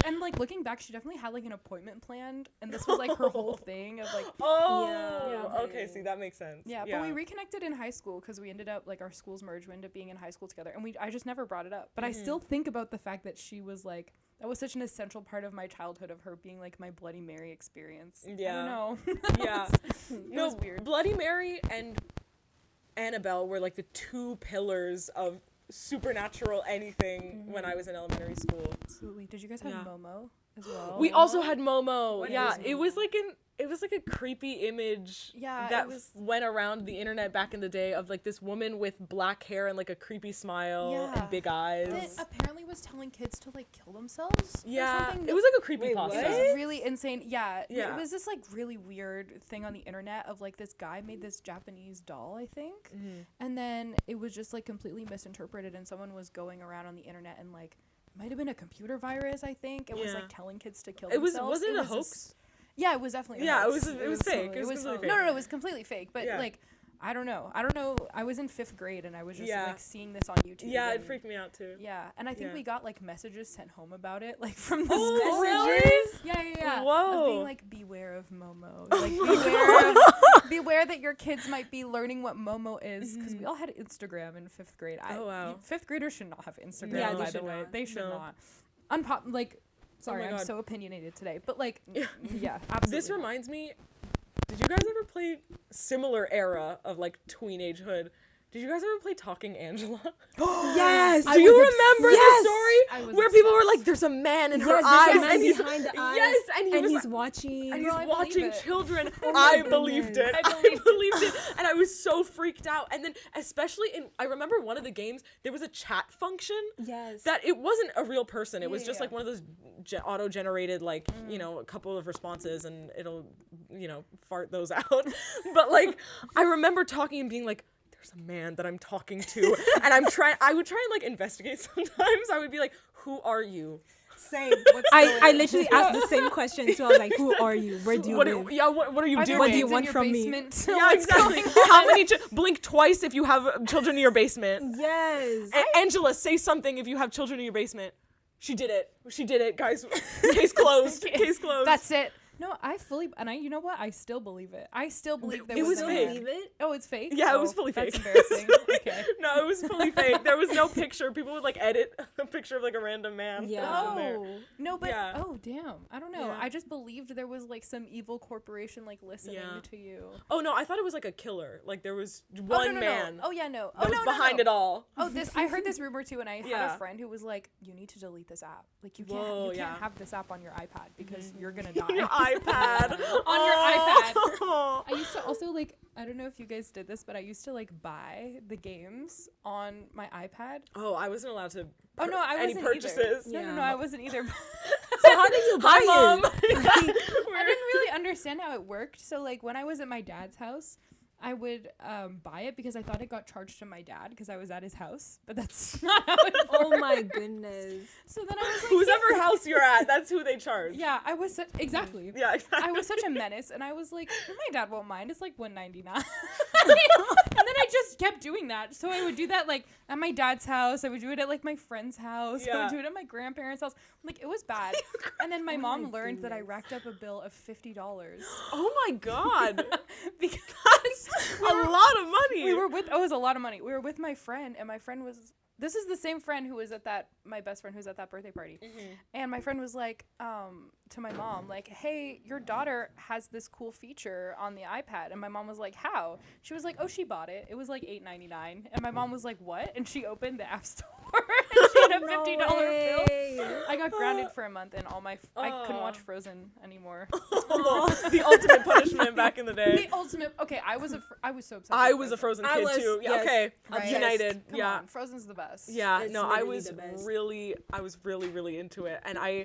Speaker 2: And like looking back, she definitely had like an appointment planned, and this was like her whole thing of like.
Speaker 1: Okay, see, that makes sense.
Speaker 2: Yeah, but we reconnected in high school because we ended up like our schools merged. We ended up being in high school together, and I just never brought it up. But I still think about the fact that she was like, that was such an essential part of my childhood, of her being like my Bloody Mary experience.
Speaker 1: Yeah.
Speaker 2: I don't know.
Speaker 1: Yeah.
Speaker 2: It was weird.
Speaker 1: Bloody Mary and Annabelle were like the 2 pillars of supernatural anything when I was in elementary school.
Speaker 2: Absolutely. Did you guys have Momo as well?
Speaker 1: We also had Momo.
Speaker 3: What
Speaker 1: Yeah,
Speaker 3: is
Speaker 1: it was like a creepy image that went around the internet back in the day of like this woman with black hair and like a creepy smile and big eyes.
Speaker 2: That apparently was telling kids to like kill themselves.
Speaker 1: Yeah,
Speaker 2: or something.
Speaker 1: it was like a creepy
Speaker 2: It
Speaker 1: pasta.
Speaker 2: was really insane. Yeah,
Speaker 1: Yeah.
Speaker 2: It was this like really weird thing on the internet of like this guy made this Japanese doll, I think, and then it was just like completely misinterpreted, and someone was going around on the internet and like, it might have been a computer virus, I think. It was like telling kids to kill themselves.
Speaker 1: Was it a hoax?
Speaker 2: Yeah, it was definitely.
Speaker 1: Yeah,
Speaker 2: a hoax.
Speaker 1: it was fake. It was completely fake.
Speaker 2: No, it was completely fake. But like, I don't know. I was in 5th grade and I was just like seeing this on YouTube.
Speaker 1: Yeah, it freaked me out too.
Speaker 2: Yeah, and I think we got like messages sent home about it, like from the school.
Speaker 1: Really?
Speaker 2: Yeah.
Speaker 1: Whoa.
Speaker 2: Of being like, beware of Momo. Like, beware that your kids might be learning what Momo is, because we all had Instagram in 5th grade.
Speaker 1: Oh wow.
Speaker 2: 5th graders should not have Instagram. By the way, they should not. Sorry, I'm so opinionated today, but like, yeah, absolutely.
Speaker 1: This reminds me, did you guys ever play similar era of like teenagehood? Did you guys ever play Talking Angela?
Speaker 3: Yes.
Speaker 1: Do you remember the story where
Speaker 2: obsessed.
Speaker 1: people were like, "There's a man in her eyes,
Speaker 3: and he's behind the eyes.
Speaker 1: Yes, and
Speaker 3: he's watching.
Speaker 1: and he's
Speaker 2: I
Speaker 1: watching
Speaker 2: believe it.
Speaker 1: children."
Speaker 3: my
Speaker 1: I believed it.
Speaker 3: goodness.
Speaker 1: I believed it, and I was so freaked out. And then, especially I remember one of the games, there was a chat function.
Speaker 3: Yes.
Speaker 1: That it wasn't a real person. It was
Speaker 2: Yeah,
Speaker 1: just
Speaker 2: yeah.
Speaker 1: like one of those auto-generated, like, you know, a couple of responses, and it'll, you know, fart those out. But like, I remember talking and being like, there's a man that I'm talking to, and I would try and like investigate sometimes. I would be like, who are you?
Speaker 3: Same. I literally asked the same question too. I was like, who are you? Where do you live?
Speaker 1: What are you doing?
Speaker 3: What do you want from me?
Speaker 1: Yeah, exactly. How many blink twice if you have children in your basement?
Speaker 3: Yes.
Speaker 1: Angela, say something if you have children in your basement. She did it, guys. Case closed. Case closed.
Speaker 2: That's it. No, you know what? I still believe it. I still believe there
Speaker 1: It was
Speaker 2: a
Speaker 1: fake.
Speaker 2: man. Oh, it's fake?
Speaker 1: Yeah, it
Speaker 2: Oh,
Speaker 1: was fully fake.
Speaker 2: That's embarrassing. Okay.
Speaker 1: No, it was fully fake. There was no picture. People would like edit a picture of like a random man.
Speaker 3: Yeah.
Speaker 1: that was in there.
Speaker 2: Oh, no, but, oh, damn. I don't know.
Speaker 1: Yeah.
Speaker 2: I just believed there was like some evil corporation like listening to you.
Speaker 1: Oh no, I thought it was like a killer. Like there was
Speaker 2: Oh,
Speaker 1: one
Speaker 2: no.
Speaker 1: man
Speaker 2: Oh, yeah, no.
Speaker 1: that was behind it all.
Speaker 2: Oh, I heard this rumor too, and I had
Speaker 1: Yeah.
Speaker 2: a friend who was like, you need to delete this app. Like, you
Speaker 1: Whoa,
Speaker 2: can't
Speaker 1: yeah.
Speaker 2: have this app on your iPad because you're going to die.
Speaker 1: Your iPad.
Speaker 2: On your iPad.
Speaker 1: Oh.
Speaker 2: I used to also like, I don't know if you guys did this, but I used to like buy the games on my iPad.
Speaker 1: Oh, I wasn't allowed to.
Speaker 2: Oh no, I
Speaker 1: any
Speaker 2: wasn't
Speaker 1: purchases.
Speaker 2: either. No,
Speaker 3: Yeah.
Speaker 2: I wasn't either.
Speaker 3: So how did you buy
Speaker 1: Hi, Mom.
Speaker 2: I didn't really understand how it worked. So like when I was at my dad's house, I would buy it because I thought it got charged to my dad because I was at his house, but that's not how it works.
Speaker 3: Oh my goodness.
Speaker 2: So then I was like,
Speaker 1: Whoever house you're at, that's who they charge.
Speaker 2: yeah, I was such exactly.
Speaker 1: Yeah, exactly.
Speaker 2: I was such a menace, and I was like, my dad won't mind. It's like $1.99. And then I just kept doing that. So I would do that like at my dad's house. I would do it at like my friend's house. I
Speaker 1: Yeah.
Speaker 2: would do it at my grandparents' house. Like it was bad. And then my mom learned that I racked up a bill of $50
Speaker 1: Oh my god.
Speaker 2: because
Speaker 1: A lot of money.
Speaker 2: it was a lot of money. We were with my friend, and my friend was. This is the same friend who was at my best friend who was at that birthday party. And my friend was like, to my mom, like, hey, your daughter has this cool feature on the iPad. And my mom was like, how? She was like, oh, she bought it. It was like $8.99. And my mom was like, what? And she opened the app store and she had a $50 bill. I got grounded for a month, and I couldn't watch Frozen anymore.
Speaker 1: The ultimate punishment back in the day.
Speaker 2: The ultimate. Okay, I was so obsessed.
Speaker 1: I
Speaker 2: with
Speaker 1: was a
Speaker 2: Frozen.
Speaker 1: Frozen kid
Speaker 3: was,
Speaker 1: too. Yeah,
Speaker 3: yes.
Speaker 1: okay.
Speaker 2: Right.
Speaker 1: United.
Speaker 2: Come
Speaker 1: yeah.
Speaker 2: on, Frozen's the best.
Speaker 1: Yeah,
Speaker 3: It's
Speaker 1: no, I
Speaker 3: literally
Speaker 1: was
Speaker 3: the best.
Speaker 1: really into it, and I'm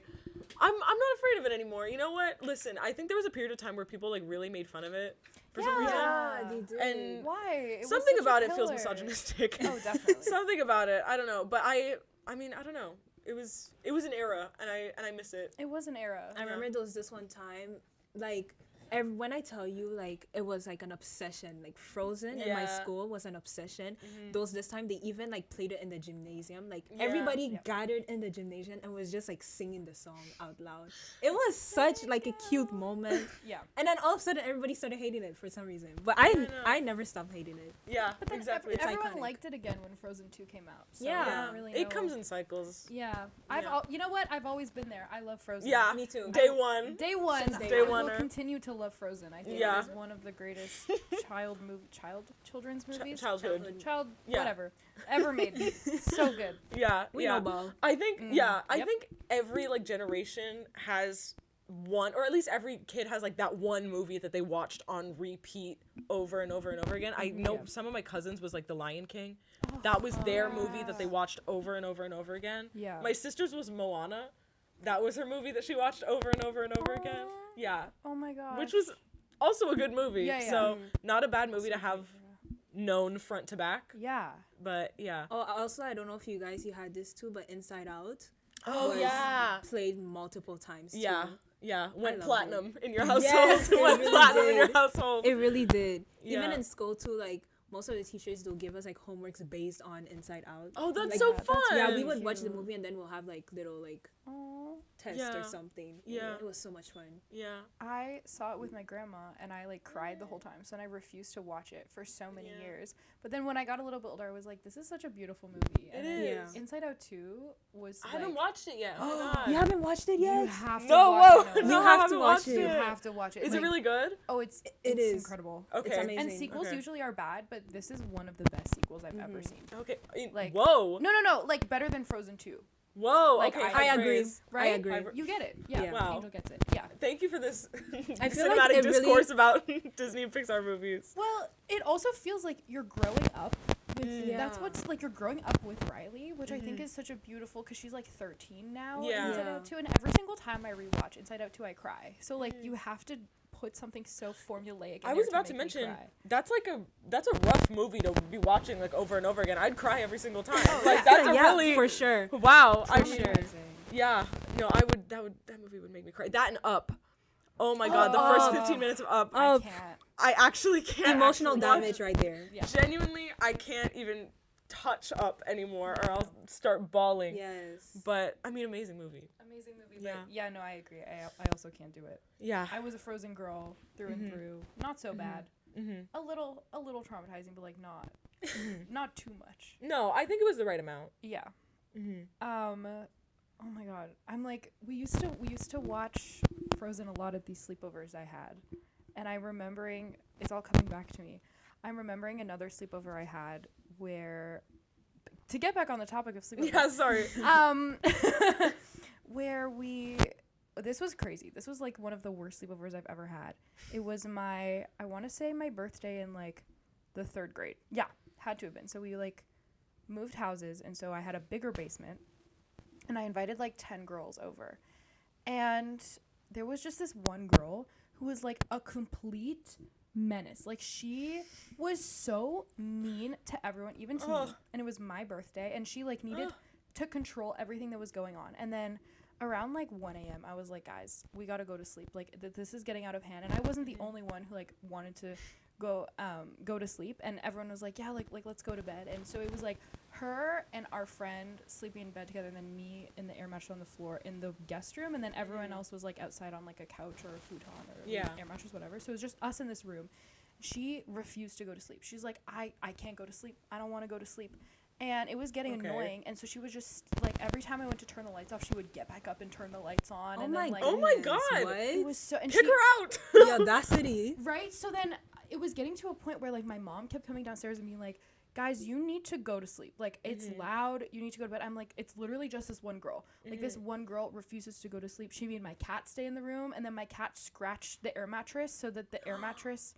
Speaker 1: not afraid of it anymore. You know what? Listen, I think there was a period of time where people like really made fun of it for some reason,
Speaker 3: Yeah, they did.
Speaker 1: and
Speaker 2: Why? It was
Speaker 1: something
Speaker 2: such a
Speaker 1: about it feels
Speaker 2: pillar.
Speaker 1: misogynistic.
Speaker 2: Oh, definitely.
Speaker 1: Something about it, I don't know, but I mean, I don't know. It was an era, and I miss it.
Speaker 2: It was an era.
Speaker 3: I remember there was this one time, like, when I tell you, like, it was like an obsession. Like, Frozen in my
Speaker 1: Yeah.
Speaker 3: school was an obsession. This time, they even like played it in the gymnasium. Like,
Speaker 1: Yeah.
Speaker 3: everybody gathered in the gymnasium and was just like singing the song out loud. It was such like a cute moment.
Speaker 2: Yeah.
Speaker 3: And then all of a sudden, everybody started hating it for some reason. But
Speaker 1: know.
Speaker 3: I never stopped hating it.
Speaker 1: Yeah,
Speaker 2: But then
Speaker 1: exactly.
Speaker 2: everyone
Speaker 3: iconic.
Speaker 2: liked it again when Frozen 2 came out. So
Speaker 3: Yeah.
Speaker 2: I don't really know.
Speaker 1: It comes in cycles.
Speaker 2: Yeah.
Speaker 1: Yeah.
Speaker 2: You know what? I've always been there. I love Frozen.
Speaker 1: Yeah,
Speaker 3: Me too.
Speaker 1: Day one.
Speaker 2: Day one.
Speaker 3: Since
Speaker 2: I
Speaker 3: day
Speaker 2: will
Speaker 1: one-er.
Speaker 2: continue to love Frozen. I think
Speaker 1: Yeah.
Speaker 2: it is one of the greatest children's movies.
Speaker 1: Childhood. Yeah.
Speaker 2: Whatever, ever made. So good.
Speaker 1: Yeah,
Speaker 3: We
Speaker 1: yeah.
Speaker 3: know Ball.
Speaker 1: I think I
Speaker 2: Yep.
Speaker 1: think every like generation has one, or at least every kid has like that one movie that they watched on repeat over and over and over again. I know some of my cousins was like The Lion King. That was their movie that they watched over and over and over again.
Speaker 2: Yeah.
Speaker 1: My sister's was Moana. That was her movie that she watched over and over and over again. Yeah.
Speaker 2: Oh my god.
Speaker 1: Which was also a good movie.
Speaker 2: Yeah, yeah.
Speaker 1: So not a bad movie to have known front to back.
Speaker 2: Yeah.
Speaker 1: But yeah.
Speaker 3: Oh, also, I don't know if you had this too, but Inside Out.
Speaker 1: Oh
Speaker 3: was
Speaker 1: yeah.
Speaker 3: Played multiple times.
Speaker 1: Yeah.
Speaker 3: Too.
Speaker 1: Yeah. Went
Speaker 3: love
Speaker 1: platinum in your household.
Speaker 3: Yes, it
Speaker 1: Went
Speaker 3: really
Speaker 1: platinum in your
Speaker 3: did.
Speaker 1: household.
Speaker 3: It really did. Even
Speaker 1: Yeah.
Speaker 3: in school too, like most of the teachers will give us like homeworks based on Inside Out.
Speaker 1: Oh, that's
Speaker 3: Like,
Speaker 1: so
Speaker 2: that's-
Speaker 1: fun.
Speaker 3: Yeah, we would watch the
Speaker 2: cute.
Speaker 3: movie and then we'll have like little like
Speaker 2: Aw.
Speaker 3: tests
Speaker 1: Yeah.
Speaker 3: or something.
Speaker 1: Yeah.
Speaker 3: It was so much fun.
Speaker 1: Yeah.
Speaker 2: I saw it with my grandma, and I like cried the whole time. So then I refused to watch it for so many
Speaker 1: Yeah.
Speaker 2: years. But then when I got a little bit older, I was like, "This is such a beautiful movie." And
Speaker 1: It
Speaker 2: then
Speaker 1: is.
Speaker 2: Inside Out 2 was.
Speaker 1: I haven't
Speaker 2: like,
Speaker 1: watched it yet. Oh my god.
Speaker 3: You haven't watched it yet?
Speaker 2: You have to
Speaker 1: No,
Speaker 2: watch
Speaker 1: whoa.
Speaker 2: it.
Speaker 1: No,
Speaker 3: You
Speaker 1: I
Speaker 3: have to
Speaker 1: haven't
Speaker 3: watch
Speaker 1: watched
Speaker 3: it.
Speaker 2: You
Speaker 1: it.
Speaker 2: have to watch it.
Speaker 1: Is
Speaker 2: Like,
Speaker 1: it really good?
Speaker 2: Oh, it's
Speaker 3: is.
Speaker 2: incredible.
Speaker 1: Okay.
Speaker 3: It's amazing.
Speaker 2: And sequels
Speaker 1: Okay.
Speaker 2: usually are bad, but this is one of the best sequels I've ever seen.
Speaker 1: Okay.
Speaker 2: Like-
Speaker 1: Whoa.
Speaker 2: No, like better than Frozen 2.
Speaker 1: Whoa.
Speaker 2: Like,
Speaker 1: okay.
Speaker 2: I
Speaker 1: high
Speaker 3: agree.
Speaker 1: praise.
Speaker 2: Right?
Speaker 3: I agree.
Speaker 2: You get it. Yeah.
Speaker 3: Yeah.
Speaker 1: Wow.
Speaker 2: Angel gets it. Yeah.
Speaker 1: Thank you for this
Speaker 3: I feel
Speaker 1: cinematic
Speaker 3: like it really-
Speaker 1: discourse about Disney and Pixar movies.
Speaker 2: Well, it also feels like you're growing up with. That's
Speaker 3: Yeah.
Speaker 2: what's like you're growing up with Riley, which I think is such a beautiful because she's like 13 now. in
Speaker 1: Yeah.
Speaker 2: Inside
Speaker 3: Yeah.
Speaker 2: Out 2, and every single time I rewatch Inside Out 2, I cry. So like you have to put something so formulaic. In
Speaker 1: I
Speaker 2: there
Speaker 1: was about to
Speaker 2: make me
Speaker 1: mention
Speaker 2: cry.
Speaker 1: that's a rough movie to be watching like over and over again. I'd cry every single time.
Speaker 2: Oh,
Speaker 1: Like
Speaker 2: yeah.
Speaker 1: that's a
Speaker 3: Yeah,
Speaker 1: really
Speaker 3: for sure.
Speaker 1: wow. I
Speaker 3: For
Speaker 1: mean,
Speaker 3: sure.
Speaker 1: yeah. No, I would. That movie would make me cry. That and Up. Oh my god, the first 15 minutes of Up.
Speaker 2: I
Speaker 3: Oh,
Speaker 2: can't.
Speaker 1: I actually can't.
Speaker 3: Emotional
Speaker 1: actually watch-
Speaker 3: damage right there.
Speaker 2: Yeah.
Speaker 1: Genuinely, I can't even touch Up anymore, or I'll start bawling.
Speaker 3: Yes.
Speaker 1: But I mean, amazing movie.
Speaker 2: Amazing movie.
Speaker 1: Yeah.
Speaker 2: But yeah, no, I agree. I also can't do it.
Speaker 1: Yeah.
Speaker 2: I was a Frozen girl through and through. Not so bad.
Speaker 1: Mm-hmm.
Speaker 2: A little traumatizing, but like not not too much.
Speaker 1: No, I think it was the right amount.
Speaker 2: Yeah.
Speaker 1: Mm-hmm.
Speaker 2: Oh my god. I'm like we used to watch Frozen a lot at these sleepovers I had. And I'm remembering it's all coming back to me. I'm remembering another sleepover I had where to get back on the topic of sleepovers.
Speaker 1: Yeah, sorry.
Speaker 2: Where this was crazy. This was like one of the worst sleepovers I've ever had. It was I want to say my birthday in like the 3rd grade. Yeah, had to have been. So we like moved houses, and so I had a bigger basement, and I invited like 10 girls over. And there was just this one girl who was like a complete menace. Like, she was so mean to everyone, even to me. And it was my birthday, and she like needed to control everything that was going on. And then around like 1 a.m. I was like, guys, we gotta go to sleep. Like, this is getting out of hand. And I wasn't the only one who like wanted to go to sleep, and everyone was like, yeah, like let's go to bed. And so it was like her and our friend sleeping in bed together, and then me in the air mattress on the floor in the guest room, and then everyone else was like outside on like a couch or a futon or air mattress, whatever. So it was just us in this room. She refused to go to sleep. She's like, I can't go to sleep, I don't want to go to sleep. And it was getting annoying, and so she was just like, every time I went to turn the lights off, she would get back up and turn the lights on. And then, like,
Speaker 1: oh my god,
Speaker 3: what?
Speaker 2: it was so, and
Speaker 1: kick her out.
Speaker 3: The audacity.
Speaker 2: Right? So then it was getting to a point where like my mom kept coming downstairs and being like, guys, you need to go to sleep. Like, it's loud. You need to go to bed. I'm like, it's literally just this one girl. Like, this one girl refuses to go to sleep. She made my cat stay in the room, and then my cat scratched the air mattress so that the air mattress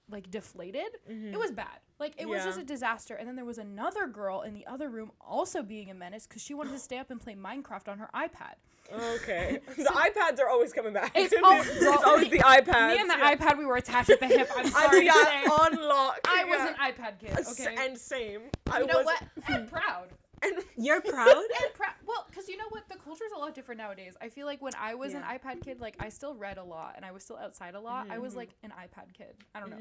Speaker 2: like deflated. It was bad. Like, it was just a disaster. And then there was another girl in the other room also being a menace because she wanted to stay up and play Minecraft on her iPad.
Speaker 1: Okay. The iPads are always coming back.
Speaker 2: It's
Speaker 1: always the iPads.
Speaker 2: Me and the iPad, we were attached at the hip. I'm sorry to say.
Speaker 1: On lock.
Speaker 2: I was an iPad kid, okay?
Speaker 1: And same.
Speaker 2: You know what? I'm proud.
Speaker 3: You're proud?
Speaker 2: Well, because you know what? The culture is a lot different nowadays. I feel like when I was an iPad kid, like, I still read a lot and I was still outside a lot. I was like an iPad kid. I don't know.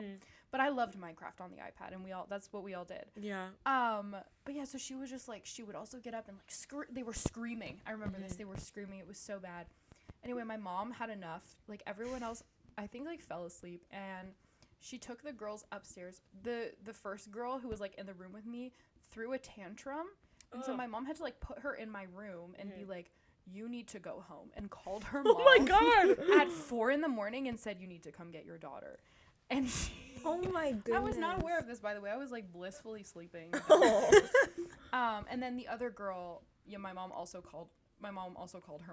Speaker 2: But I loved Minecraft on the iPad, and that's what we all did.
Speaker 1: Yeah.
Speaker 2: But yeah, so she was just like, she would also get up and like they were screaming. I remember this. They were screaming. It was so bad. Anyway, my mom had enough. Like, everyone else, I think, like, fell asleep, and she took the girls upstairs. The first girl who was like in the room with me threw a tantrum. And so my mom had to like put her in my room and be like, you need to go home, and called her mom.
Speaker 1: Oh my god.
Speaker 2: At 4 a.m. and said, you need to come get your daughter. And
Speaker 3: Oh my goodness.
Speaker 2: I was not aware of this, by the way. I was like blissfully sleeping. And then the other girl, my mom also called her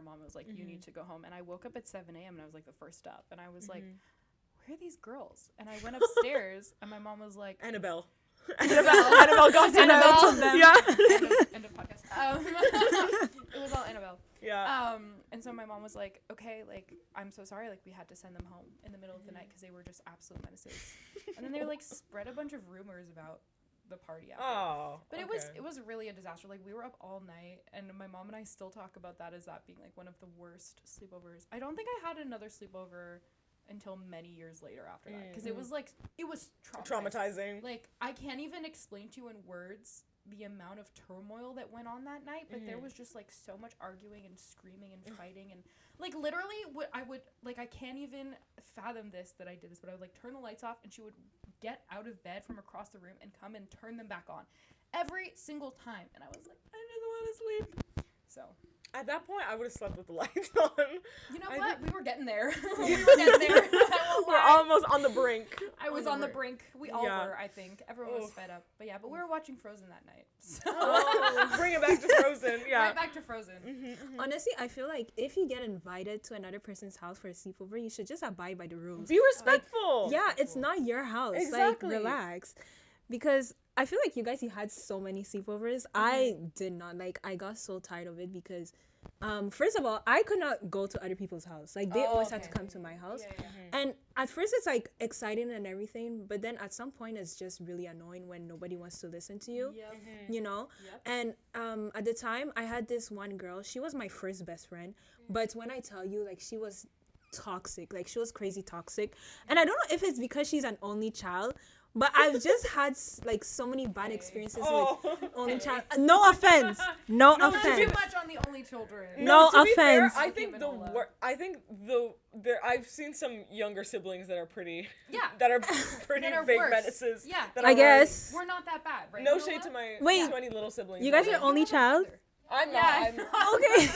Speaker 2: mom and was like, you need to go home. And I woke up at 7 a.m. and I was like the first up. And I was like, where are these girls? And I went upstairs and my mom was like,
Speaker 1: Annabelle
Speaker 2: goes to
Speaker 3: Annabelle to them.
Speaker 1: Yeah.
Speaker 2: End of podcast. It was all Annabelle.
Speaker 1: Yeah.
Speaker 2: And so my mom was like, okay, like, I'm so sorry, like, we had to send them home in the middle of the night because they were just absolute menaces. And then they like spread a bunch of rumors about the party after.
Speaker 1: Oh.
Speaker 2: But it was really a disaster. Like, we were up all night, and my mom and I still talk about that as that being like one of the worst sleepovers. I don't think I had another sleepover until many years later after that, because it was traumatizing. Like, I can't even explain to you in words the amount of turmoil that went on that night, but there was just like so much arguing and screaming and fighting, and like literally I can't even fathom that I did this, but I would like turn the lights off and she would get out of bed from across the room and come and turn them back on every single time, and I was like, I didn't want to sleep. So
Speaker 1: at that point, I would have slept with the lights on.
Speaker 2: You know what? We were getting there.
Speaker 1: We're almost on the brink.
Speaker 2: I was on the brink. We all were, I think. Everyone was fed up. But yeah, we were watching Frozen that night. So.
Speaker 1: Bring it back to Frozen. Yeah.
Speaker 2: Right back to Frozen.
Speaker 3: Honestly, I feel like if you get invited to another person's house for a sleepover, you should just abide by the rules.
Speaker 1: Be respectful.
Speaker 3: Yeah, it's not your house.
Speaker 1: Exactly.
Speaker 3: Like, relax. Because I feel like you had so many sleepovers. I did not. Like, I got so tired of it because, first of all, I could not go to other people's house. Like, they always had to come to my house. Yeah. And at first it's like exciting and everything, but then at some point it's just really annoying when nobody wants to listen to you. You know? And at the time I had this one girl. She was my first best friend, but when I tell you, like, she was toxic. Like, she was crazy toxic. And I don't know if it's because she's an only child, but I've just had like so many bad experiences with only child. No offense. No offense.
Speaker 2: Too much on the only children.
Speaker 3: No
Speaker 1: to be
Speaker 3: offense.
Speaker 1: Fair, I've seen some younger siblings that are pretty big
Speaker 2: worse.
Speaker 1: Menaces.
Speaker 2: Yeah.
Speaker 3: I guess
Speaker 2: we're not that bad, right?
Speaker 1: No shade to my 20 little siblings.
Speaker 3: You guys are only child?
Speaker 1: I'm not.
Speaker 3: Okay.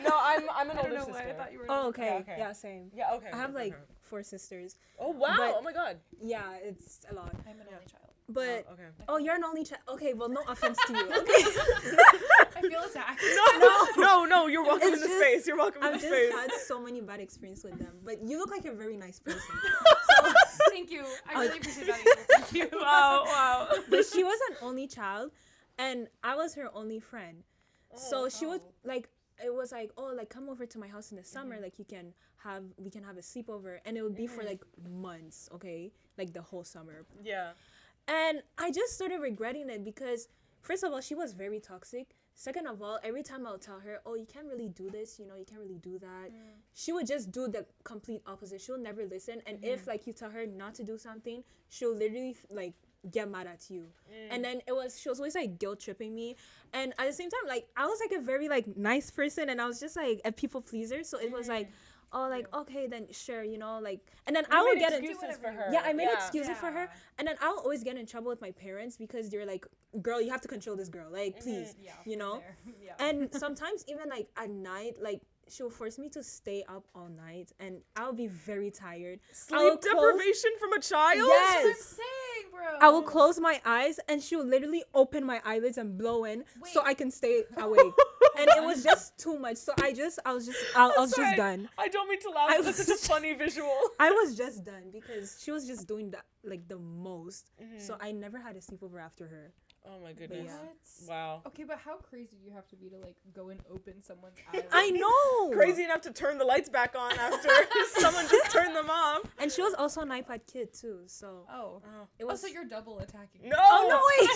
Speaker 1: No, I'm an older sister.
Speaker 2: I thought you were.
Speaker 3: Oh, okay. Yeah, same.
Speaker 1: Yeah, okay.
Speaker 3: I have like 4 sisters.
Speaker 1: Oh wow!
Speaker 3: But,
Speaker 1: oh my god.
Speaker 3: Yeah, it's a lot.
Speaker 2: I'm an only child.
Speaker 3: But
Speaker 1: okay.
Speaker 3: You're an only child. Okay, well, no offense to you. Okay.
Speaker 2: I feel attacked.
Speaker 1: No. You're welcome in the space. You're welcome in the space.
Speaker 3: I've just had so many bad experiences with them. But you look like a very nice person.
Speaker 2: Thank you. I really appreciate that. Thank you.
Speaker 1: Wow.
Speaker 3: But she was an only child, and I was her only friend. So she would like. it was like, oh, like come over to my house in the summer, like we can have a sleepover, and it would be for like months, okay, like the whole summer.
Speaker 1: Yeah.
Speaker 3: And I just started regretting it because, first of all, she was very toxic. Second of all, every time I would tell her, oh, you can't really do this, you can't really do that, she would just do the complete opposite. She'll never listen. And if, like, you tell her not to do something, she'll literally, like, get mad at you. And then she was always, like, guilt-tripping me. And at the same time, like, I was, like, a very, like, nice person, and I was just, like, a people-pleaser. So it was, like, oh, like, okay, then sure, like, and then I would get
Speaker 1: excuses for her.
Speaker 3: Yeah, I made excuses for her, and then I'll always get in trouble with my parents because they're like, girl, you have to control this girl, like, please,
Speaker 2: Yeah.
Speaker 3: And sometimes even, like, at night, like, she'll force me to stay up all night, and I'll be very tired.
Speaker 1: Sleep deprivation from a child?
Speaker 3: Yes.
Speaker 2: That's what I'm saying, bro.
Speaker 3: I will close my eyes, and she'll literally open my eyelids and blow in so I can stay awake. And it was just too much. So I was just done.
Speaker 1: I don't mean to laugh, but that's such a funny visual.
Speaker 3: I was just done because she was just doing that, like, the most. So I never had a sleepover after her.
Speaker 1: Oh my goodness.
Speaker 3: Yeah.
Speaker 1: Wow.
Speaker 2: Okay, but how crazy do you have to be to like go and open someone's eyes?
Speaker 3: I know.
Speaker 1: Crazy enough to turn the lights back on after someone just turned them off.
Speaker 3: And she was also an iPad kid too, so
Speaker 2: It was so you're double attacking.
Speaker 1: No.
Speaker 3: Oh no, wait.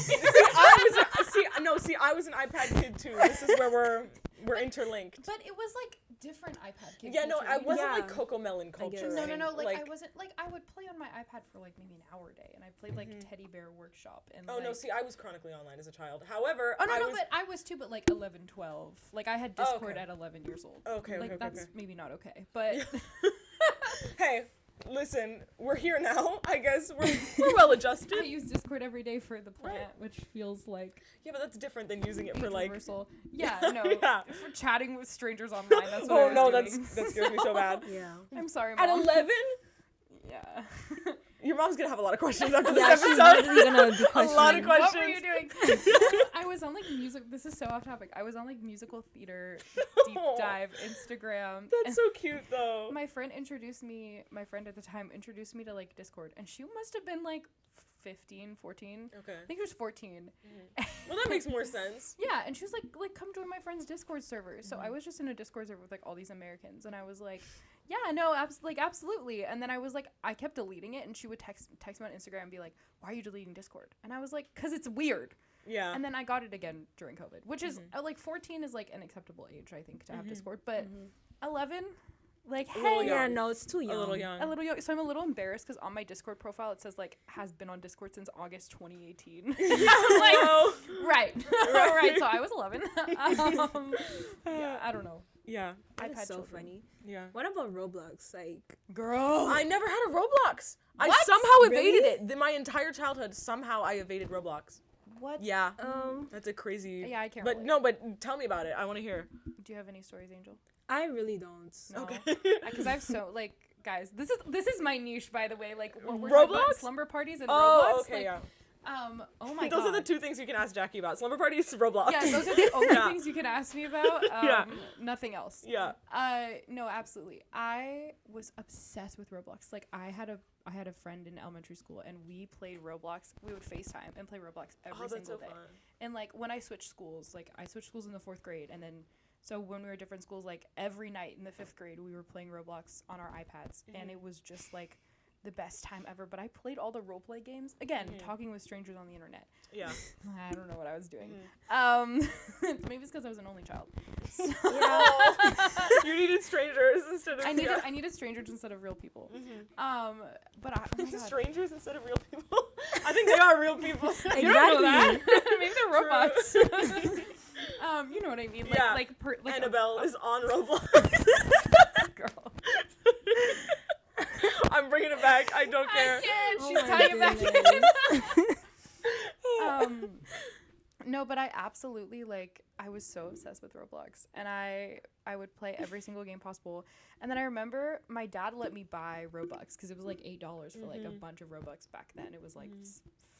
Speaker 1: I was an iPad kid too. This is where we're interlinked.
Speaker 2: But it was like different iPad kids.
Speaker 1: Yeah, no, I wasn't
Speaker 3: Yeah.
Speaker 1: like Cocomelon culture.
Speaker 3: guess.
Speaker 2: No.
Speaker 1: right?
Speaker 2: Like I wasn't like I would play on my iPad for like maybe an hour a day, and I played like Teddy Bear Workshop and.
Speaker 1: Oh
Speaker 2: like,
Speaker 1: no, see, I was chronically online as a child. However,
Speaker 2: Oh no, but I was too, but like 11, 12. Like I had Discord at 11 years old.
Speaker 1: Okay,
Speaker 2: like
Speaker 1: okay,
Speaker 2: that's
Speaker 1: okay.
Speaker 2: maybe not okay, but
Speaker 1: Hey, listen, we're here now. I guess we're well adjusted.
Speaker 2: I use Discord every day for the plant, which feels like
Speaker 1: Yeah, but that's different than using it for like.
Speaker 2: universal. Yeah, no,
Speaker 1: Yeah.
Speaker 2: for chatting with strangers online. That's what I
Speaker 1: Oh
Speaker 2: was
Speaker 1: no,
Speaker 2: doing.
Speaker 1: that scares me so bad.
Speaker 3: Yeah.
Speaker 2: I'm sorry,
Speaker 1: At
Speaker 2: Mom.
Speaker 1: 11,
Speaker 2: Yeah.
Speaker 1: your mom's gonna have a lot of questions after
Speaker 3: Yeah,
Speaker 1: this
Speaker 3: she's
Speaker 1: episode.
Speaker 3: literally gonna be
Speaker 1: A lot of
Speaker 3: questioning.
Speaker 1: questions.
Speaker 2: What were you doing? I was on like music. This is so off topic. I was on like musical theater deep dive Instagram.
Speaker 1: That's
Speaker 2: and
Speaker 1: so cute though.
Speaker 2: my friend at the time introduced me to like Discord, and she must have been like 15, 14.
Speaker 1: Okay.
Speaker 2: I think she was 14.
Speaker 1: Well, that makes more sense.
Speaker 2: Yeah, and she was like, come join my friend's Discord server. So I was just in a Discord server with like all these Americans, and I was like, yeah, no, absolutely. And then I was like, I kept deleting it, and she would text me on Instagram and be like, why are you deleting Discord? And I was like, because it's weird.
Speaker 1: Yeah.
Speaker 2: And then I got it again during COVID, which is like 14 is like an acceptable age, I think, to have Discord. But 11, like,
Speaker 1: little
Speaker 2: hey,
Speaker 1: young.
Speaker 3: Yeah, no, it's too young.
Speaker 1: A little young.
Speaker 2: a little young. So I'm a little embarrassed because on my Discord profile it says like has been on Discord since August 2018.
Speaker 1: Oh.
Speaker 2: Right. Right. So I was 11. Yeah, I don't know.
Speaker 1: Yeah.
Speaker 3: That's
Speaker 2: iPad
Speaker 3: so
Speaker 2: children.
Speaker 3: funny.
Speaker 1: Yeah.
Speaker 3: What about Roblox? Like,
Speaker 2: Girl.
Speaker 1: I never had a Roblox. I
Speaker 2: What?
Speaker 1: somehow evaded
Speaker 3: Really?
Speaker 1: it. My entire childhood, somehow I evaded Roblox.
Speaker 2: What?
Speaker 1: Yeah.
Speaker 3: Um,
Speaker 1: That's a crazy.
Speaker 2: Yeah, I can't
Speaker 1: But
Speaker 2: relate.
Speaker 1: no, but tell me about it. I want to hear.
Speaker 2: Do you have any stories, Angel?
Speaker 3: I really don't.
Speaker 2: No.
Speaker 1: Okay.
Speaker 2: Because I've so like guys, this is my niche, by the way. Like what we're
Speaker 1: Roblox?
Speaker 2: talking about, slumber parties and
Speaker 1: Oh,
Speaker 2: Roblox.
Speaker 1: okay,
Speaker 2: like,
Speaker 1: yeah.
Speaker 2: Oh my
Speaker 1: Those
Speaker 2: god.
Speaker 1: are the two things you can ask Jackie about: slumber parties, Roblox.
Speaker 2: Yeah, those are the only
Speaker 1: Yeah.
Speaker 2: things you can ask me about.
Speaker 1: Yeah.
Speaker 2: Nothing else.
Speaker 1: Yeah.
Speaker 2: No, absolutely. I was obsessed with Roblox. Like I had a friend in elementary school, and we played Roblox. We would FaceTime and play Roblox every
Speaker 1: Oh, that's
Speaker 2: single
Speaker 1: so
Speaker 2: day.
Speaker 1: fun.
Speaker 2: And like when I switched schools, like I switched schools in the 4th grade, and then so when we were different schools, like every night in the 5th grade, we were playing Roblox on our iPads, and it was just like the best time ever. But I played all the roleplay games again, talking with strangers on the internet.
Speaker 1: Yeah.
Speaker 2: I don't know what I was doing. Maybe it's because I was an only child.
Speaker 1: You needed strangers instead of.
Speaker 2: I needed strangers instead of real people. But oh my God.
Speaker 1: Strangers instead of real people. I think they are real people.
Speaker 3: Exactly.
Speaker 1: You don't know that.
Speaker 2: Maybe they're robots. You know what I mean? Like,
Speaker 1: Yeah.
Speaker 2: like
Speaker 1: Annabelle is on Roblox.
Speaker 2: girl.
Speaker 1: I'm bringing it back. I don't care.
Speaker 2: I can't.
Speaker 3: Oh
Speaker 2: She's
Speaker 3: my
Speaker 2: tying it back
Speaker 3: goodness.
Speaker 2: in. No, but I absolutely I was so obsessed with Roblox, and I would play every single game possible. And then I remember my dad let me buy Robux because it was like $8 for like a bunch of Robux back then. It was like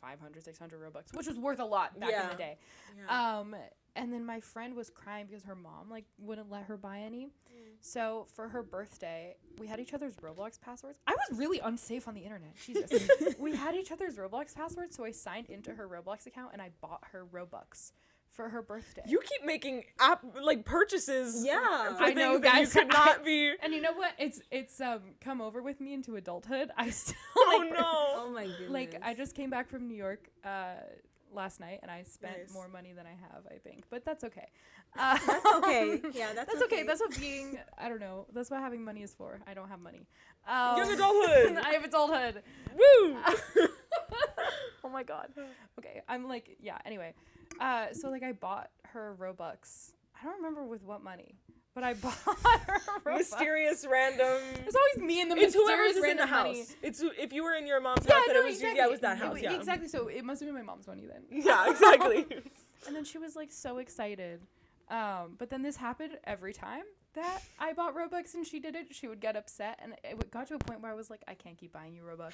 Speaker 2: 500, 600 Robux, which was worth a lot back in the day.
Speaker 1: Yeah.
Speaker 2: And then my friend was crying because her mom wouldn't let her buy any. So for her birthday, we had each other's Roblox passwords. I was really unsafe on the internet. Jesus. We had each other's Roblox passwords, so I signed into her Roblox account and I bought her Robux for her birthday.
Speaker 1: You keep making purchases.
Speaker 3: Yeah.
Speaker 1: For
Speaker 2: I
Speaker 1: things
Speaker 2: know,
Speaker 1: that
Speaker 2: guys.
Speaker 1: you could not be.
Speaker 2: And you know what? It's come over with me into adulthood. I still
Speaker 1: Oh no.
Speaker 3: Oh my goodness.
Speaker 2: like I just came back from New York last night, and I spent
Speaker 1: Nice.
Speaker 2: more money than I have, I think, but that's okay.
Speaker 3: That's okay. Yeah,
Speaker 2: That's okay. That's what being, I don't know. That's what having money is for. I don't have money.
Speaker 1: Young adulthood.
Speaker 2: I have adulthood.
Speaker 1: Woo.
Speaker 2: Oh my god. Okay, I'm like, yeah. Anyway, so like I bought her Robux. I don't remember with what money, but I bought her Robux.
Speaker 1: Mysterious random.
Speaker 2: It's always me and the
Speaker 1: It's
Speaker 2: mysterious
Speaker 1: whoever's in the
Speaker 2: random
Speaker 1: house.
Speaker 2: money.
Speaker 1: It's if you were in your mom's
Speaker 2: Yeah,
Speaker 1: house, then
Speaker 2: no,
Speaker 1: it was
Speaker 2: exactly.
Speaker 1: yeah, it was that house. Yeah,
Speaker 2: Exactly. So it must have been my mom's money then.
Speaker 1: Yeah, exactly.
Speaker 2: And then she was like so excited. But then this happened every time that I bought Robux and she did it. She would get upset, and it got to a point where I was like, I can't keep buying you Robux.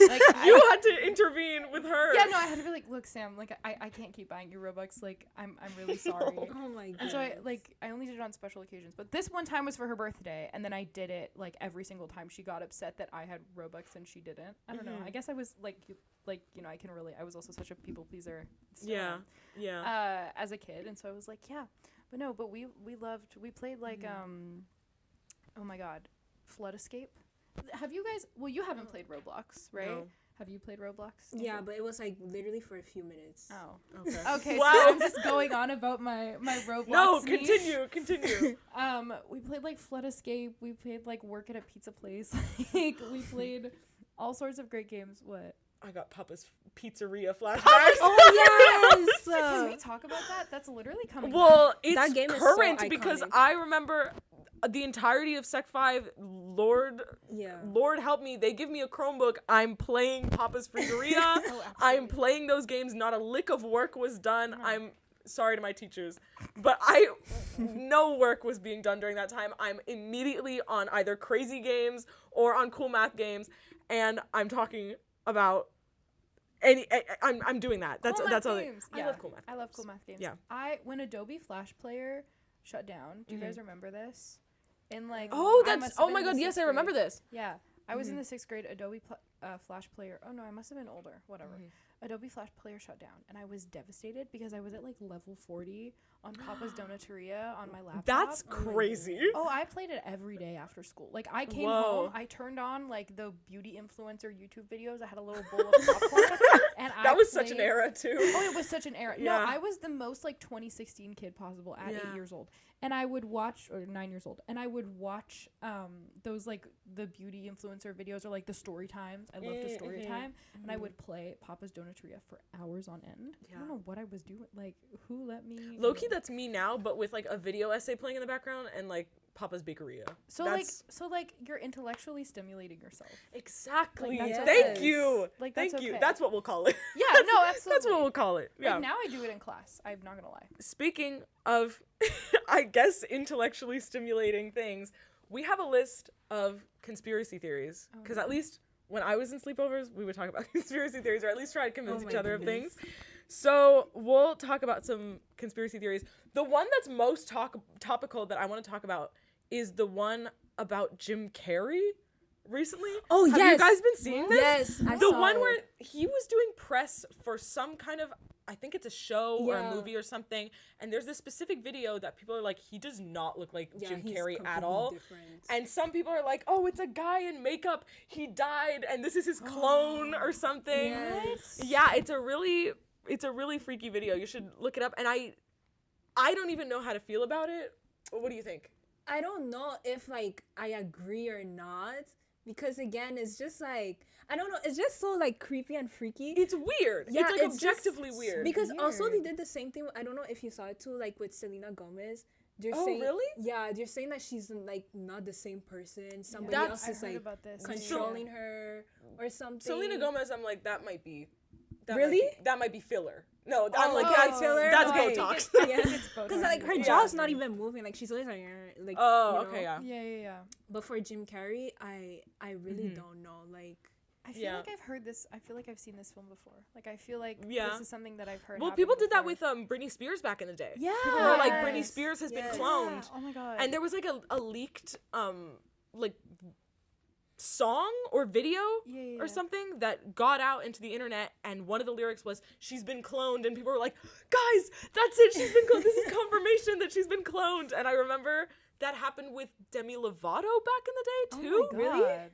Speaker 2: Like
Speaker 1: You had to intervene with her.
Speaker 2: yeah, no, I had to be like, look, Sam, like I can't keep buying you Robux. Like I'm really sorry.
Speaker 3: Oh my god.
Speaker 2: And so I only did it on special occasions. But this one time was for her birthday, and then I did it like every single time she got upset that I had Robux and she didn't. I don't know. I guess I was like I can relate. I was also such a people pleaser. Still
Speaker 1: Yeah.
Speaker 2: am,
Speaker 1: Yeah.
Speaker 2: as a kid, and so I was like, yeah. But no, but we played like oh my god, Flood Escape. Have you guys? Well, you haven't played Roblox, right?
Speaker 1: No.
Speaker 2: Have you played Roblox?
Speaker 3: Yeah, but it was like literally for a few minutes.
Speaker 2: Oh.
Speaker 1: Okay.
Speaker 2: Okay,
Speaker 1: Wow.
Speaker 2: so I'm just going on about my Roblox.
Speaker 1: No,
Speaker 2: niche.
Speaker 1: continue.
Speaker 2: We played like Flood Escape. We played like Work at a Pizza Place. Like we played all sorts of great games. What?
Speaker 1: I got Papa's Pizzeria flashbacks.
Speaker 3: Oh yes.
Speaker 2: Can we talk about that? That's literally coming.
Speaker 1: Well,
Speaker 2: back.
Speaker 1: it's
Speaker 3: That game is so
Speaker 1: current because
Speaker 3: iconic.
Speaker 1: I remember the entirety of Sec 5. Lord help me. They give me a Chromebook. I'm playing Papa's Pizzeria. I'm playing those games. Not a lick of work was done. I'm sorry to my teachers, but no work was being done during that time. I'm immediately on either crayZ games or on cool math games, and I'm talking about I'm doing that. That's
Speaker 2: Cool
Speaker 1: that's
Speaker 2: math
Speaker 1: all.
Speaker 2: games.
Speaker 1: I love cool math.
Speaker 2: I love cool math games.
Speaker 1: Yeah.
Speaker 2: When Adobe Flash Player shut down. Do you guys remember this? In like
Speaker 1: Oh,
Speaker 2: I
Speaker 1: that's
Speaker 2: must have been
Speaker 1: my
Speaker 2: in
Speaker 1: god.
Speaker 2: the
Speaker 1: Yes,
Speaker 2: 6th
Speaker 1: I remember
Speaker 2: grade.
Speaker 1: this.
Speaker 2: Yeah, I was in the 6th grade. Adobe Flash Player. Oh no, I must have been older. Whatever. Adobe Flash Player shut down, and I was devastated because I was at like level 40 on Papa's Donateria on my laptop.
Speaker 1: That's crazy.
Speaker 2: Oh, I played it every day after school. Like I came
Speaker 1: Whoa.
Speaker 2: home, I turned on like the beauty influencer YouTube videos. I had a little bowl of popcorn, and
Speaker 1: That was such an
Speaker 2: played-
Speaker 1: era too.
Speaker 2: Oh, it was such an era.
Speaker 1: Yeah.
Speaker 2: No, I was the most like 2016 kid possible at 8 years old. And I would watch, or 9 years old, and I would watch those like the beauty influencer videos or like the story times. I loved the story time. And I would play Papa's Donateria for hours on end. I don't know what I was doing. Like, who let me?
Speaker 1: Low-key, that's me now, but with like a video essay playing in the background and like Papa's Bakeria.
Speaker 2: So like you're intellectually stimulating yourself.
Speaker 1: Exactly.
Speaker 2: Like, that's
Speaker 1: Thank
Speaker 2: okay.
Speaker 1: you.
Speaker 2: Like, that's
Speaker 1: Thank you.
Speaker 2: okay.
Speaker 1: That's what we'll call it.
Speaker 2: Yeah, no, absolutely.
Speaker 1: That's what we'll call it. Yeah.
Speaker 2: Like now I do it in class. I'm not gonna lie.
Speaker 1: Speaking of, I guess, intellectually stimulating things, we have a list of conspiracy theories. Because at least when I was in sleepovers, we would talk about conspiracy theories, or at least try to convince each other of things. So we'll talk about some conspiracy theories. The one that's most topical that I want to talk about is the one about Jim Carrey recently.
Speaker 3: Oh,
Speaker 1: Have
Speaker 3: yes.
Speaker 1: you guys been seeing this?
Speaker 3: Yes, I
Speaker 1: The
Speaker 3: saw
Speaker 1: one
Speaker 3: it.
Speaker 1: where he was doing press for some kind of, I think it's a show or a
Speaker 3: Yeah.
Speaker 1: movie or something, and there's this specific video that people are like, he does not look like Jim
Speaker 3: he's
Speaker 1: Carrey at
Speaker 3: completely
Speaker 1: all.
Speaker 3: different.
Speaker 1: And some people are like, oh, it's a guy in makeup, he died, and this is his clone or something.
Speaker 3: Yes.
Speaker 1: Yeah, it's a really freaky video. You should look it up. And I don't even know how to feel about it. What do you think?
Speaker 3: I don't know if like I agree or not, because again, it's just like, I don't know, it's just so like creepy and freaky.
Speaker 1: It's weird.
Speaker 3: Yeah,
Speaker 1: it's like
Speaker 3: it's
Speaker 1: objectively
Speaker 3: just
Speaker 1: weird.
Speaker 3: Because also they did the same thing. I don't know if you saw it too, like with Selena Gomez. They're saying,
Speaker 1: really?
Speaker 3: Yeah, they're saying that she's like not the same person. Somebody
Speaker 1: That's-
Speaker 3: else is
Speaker 2: I heard
Speaker 3: like
Speaker 2: about this.
Speaker 3: controlling her or something.
Speaker 1: Selena Gomez, I'm like, that might be.
Speaker 3: Really?
Speaker 1: That might be filler. No, I'm like,
Speaker 3: that's filler?
Speaker 1: That's
Speaker 3: Okay.
Speaker 1: Botox.
Speaker 2: I think it's both.
Speaker 3: Because like her
Speaker 1: Yeah.
Speaker 3: jaw's not even moving. Like she's always like.
Speaker 1: Oh,
Speaker 3: you know?
Speaker 1: okay, yeah.
Speaker 2: Yeah.
Speaker 3: But for Jim Carrey, I really don't know. Like.
Speaker 2: I feel
Speaker 1: Yeah.
Speaker 2: like I've heard this. I feel like I've seen this film before. Like I feel like
Speaker 1: Yeah.
Speaker 2: this is something that I've heard.
Speaker 1: Well,
Speaker 2: happen
Speaker 1: people did that
Speaker 2: before.
Speaker 1: with Britney Spears back in the day.
Speaker 2: Yeah.
Speaker 1: People were like,
Speaker 2: Yes.
Speaker 1: Britney Spears has been
Speaker 3: Yes.
Speaker 1: cloned.
Speaker 2: Yeah. Oh my god.
Speaker 1: And there was like a leaked like song or video
Speaker 2: Yeah.
Speaker 1: or something that got out into the internet, and one of the lyrics was "she's been cloned," and people were like, "Guys, that's it, she's been cloned. This is confirmation that she's been cloned." And I remember that happened with Demi Lovato back in the day too.
Speaker 2: Oh my God.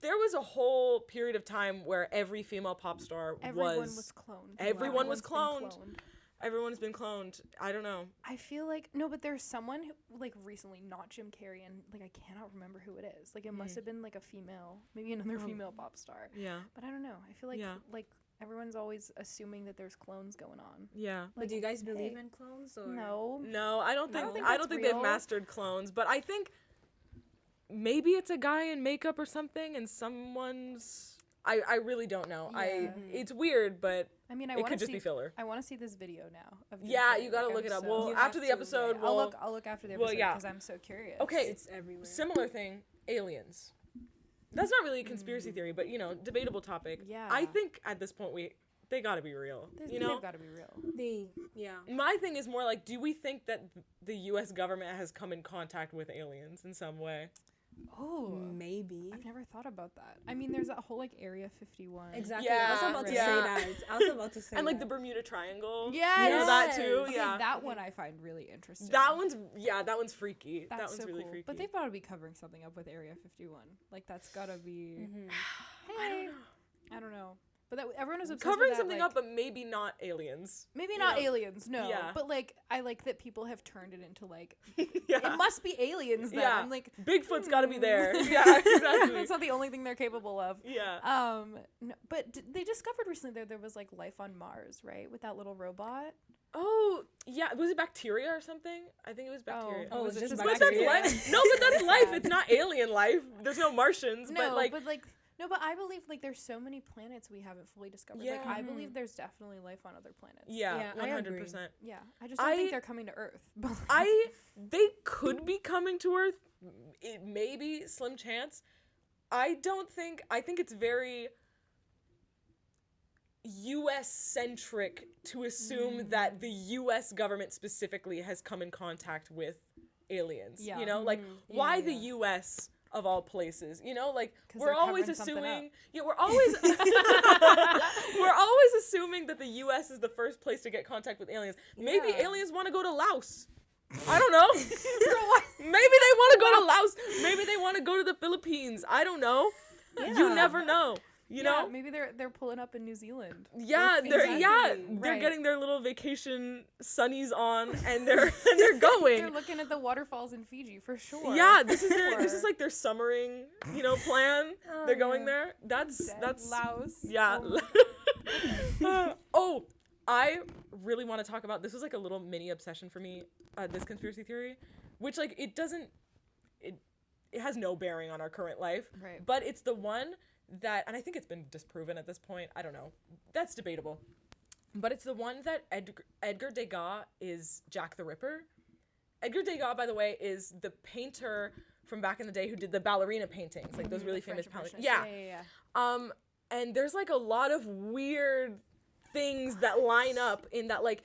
Speaker 1: There was a whole period of time where every female pop star
Speaker 2: Everyone was cloned.
Speaker 1: Everyone was
Speaker 2: Everyone's
Speaker 1: cloned.
Speaker 2: been
Speaker 1: Everyone's been cloned. I don't know.
Speaker 2: I feel like no, but there's someone who, like, recently, not Jim Carrey, and like I cannot remember who it is. Like, it must have been like a female, maybe another female pop star.
Speaker 1: Yeah.
Speaker 2: But I don't know. I feel like
Speaker 1: Yeah.
Speaker 2: like everyone's always assuming that there's clones going on.
Speaker 1: Yeah.
Speaker 3: But do you guys believe
Speaker 2: hey.
Speaker 3: in clones or
Speaker 2: No.
Speaker 1: No, I don't think
Speaker 2: think
Speaker 1: I
Speaker 2: that's
Speaker 1: don't think they've
Speaker 2: real.
Speaker 1: mastered clones, but I think maybe it's a guy in makeup or something, and someone's. I really don't know.
Speaker 2: Yeah.
Speaker 1: It's weird, but
Speaker 2: I mean, I
Speaker 1: it
Speaker 2: want
Speaker 1: could
Speaker 2: to
Speaker 1: just
Speaker 2: see.
Speaker 1: be filler.
Speaker 2: I want to see this video now. Of Jim
Speaker 1: Yeah,
Speaker 2: Carrey.
Speaker 1: you gotta
Speaker 2: Like,
Speaker 1: look
Speaker 2: I'm
Speaker 1: it up.
Speaker 2: so-
Speaker 1: Well,
Speaker 3: You
Speaker 1: after
Speaker 3: have
Speaker 1: the
Speaker 3: to,
Speaker 1: episode,
Speaker 3: yeah.
Speaker 1: we'll.
Speaker 2: I'll look after the
Speaker 1: well,
Speaker 2: episode
Speaker 1: yeah.
Speaker 2: because I'm so curious.
Speaker 1: Okay,
Speaker 3: it's everywhere?
Speaker 1: Similar thing, aliens. That's not really a conspiracy theory, but debatable topic.
Speaker 2: Yeah.
Speaker 1: I think at this point they gotta be real.
Speaker 2: They've got to be real.
Speaker 1: My thing is more like, do we think that the U.S. government has come in contact with aliens in some way?
Speaker 2: Oh,
Speaker 3: Maybe.
Speaker 2: I've never thought about that. I mean, there's that whole like Area 51.
Speaker 3: Exactly.
Speaker 1: Yeah,
Speaker 3: I was about to
Speaker 1: yeah.
Speaker 3: say that. I was about to say
Speaker 1: And like
Speaker 3: that.
Speaker 1: the Bermuda Triangle.
Speaker 2: Yes.
Speaker 1: You know that too?
Speaker 3: Yes.
Speaker 2: Okay,
Speaker 1: Yeah.
Speaker 2: that one I find really interesting.
Speaker 1: That one's freaky.
Speaker 2: That's
Speaker 1: that one's
Speaker 2: so
Speaker 1: really
Speaker 2: cool.
Speaker 1: freaky.
Speaker 2: But they've got to be covering something up with Area 51. Like, that's got to be.
Speaker 1: I don't know.
Speaker 2: I don't know. But that everyone was obsessed
Speaker 1: Covering
Speaker 2: with that,
Speaker 1: something
Speaker 2: like,
Speaker 1: up, but maybe not aliens.
Speaker 2: maybe
Speaker 1: you
Speaker 2: not
Speaker 1: know.
Speaker 2: aliens, no.
Speaker 1: Yeah.
Speaker 2: But like, I like that people have turned it into like,
Speaker 1: Yeah.
Speaker 2: it must be aliens. Then
Speaker 1: Yeah.
Speaker 2: I'm like,
Speaker 1: Bigfoot's got to be there. Yeah, exactly.
Speaker 2: that's not the only thing they're capable of.
Speaker 1: Yeah.
Speaker 2: No, but they discovered recently there was like life on Mars, right? With that little robot.
Speaker 1: Oh, yeah. Was it bacteria or something? I think it was bacteria.
Speaker 3: Oh,
Speaker 2: was
Speaker 3: it's
Speaker 2: it
Speaker 3: just
Speaker 2: just
Speaker 1: But that's
Speaker 3: bacteria.
Speaker 1: life. No, but that's life. It's not alien life. There's no Martians.
Speaker 2: No,
Speaker 1: but like,
Speaker 2: no, but I believe like there's so many planets we haven't fully discovered. Like,
Speaker 1: Yeah.
Speaker 2: I believe there's definitely life on other planets.
Speaker 1: yeah,
Speaker 3: Yeah, I agree.
Speaker 1: 100%.
Speaker 2: Yeah, I just don't think they're coming to Earth. But
Speaker 1: They could be coming to Earth. It may be slim chance. I think it's very US centric to assume that the US government specifically has come in contact with aliens.
Speaker 2: Yeah.
Speaker 1: You know, like why the US of all places? You know, like
Speaker 2: 'Cause
Speaker 1: we're
Speaker 2: they're
Speaker 1: always
Speaker 2: covering something
Speaker 1: assuming
Speaker 2: up.
Speaker 1: yeah, we're always we're always assuming that the US is the first place to get contact with aliens. Maybe
Speaker 3: Yeah.
Speaker 1: aliens want to go to Laos. I don't know. Maybe they want to go to Laos. Maybe they want to go to the Philippines. I don't know. You never know. You know?
Speaker 2: maybe they're pulling up in New Zealand.
Speaker 1: Yeah, they're
Speaker 2: Right.
Speaker 1: getting their little vacation sunnies on and they're going.
Speaker 2: They're looking at the waterfalls in Fiji for sure.
Speaker 1: Yeah, this is like their summering, plan. They're going
Speaker 3: yeah.
Speaker 1: there. That's
Speaker 2: Laos.
Speaker 1: yeah. Oh, I really want to talk about this was like a little mini obsession for me, this conspiracy theory, which like it has no bearing on our current life.
Speaker 2: Right.
Speaker 1: But it's the one that, and I think it's been disproven at this point. I don't know. That's debatable. But it's the one that Edgar Degas is Jack the Ripper. Edgar Degas, by the way, is the painter from back in the day who did the ballerina paintings, like those really famous
Speaker 2: French
Speaker 1: paintings.
Speaker 2: Impressionists.
Speaker 1: Yeah. And there's like a lot of weird things that line up in that, like,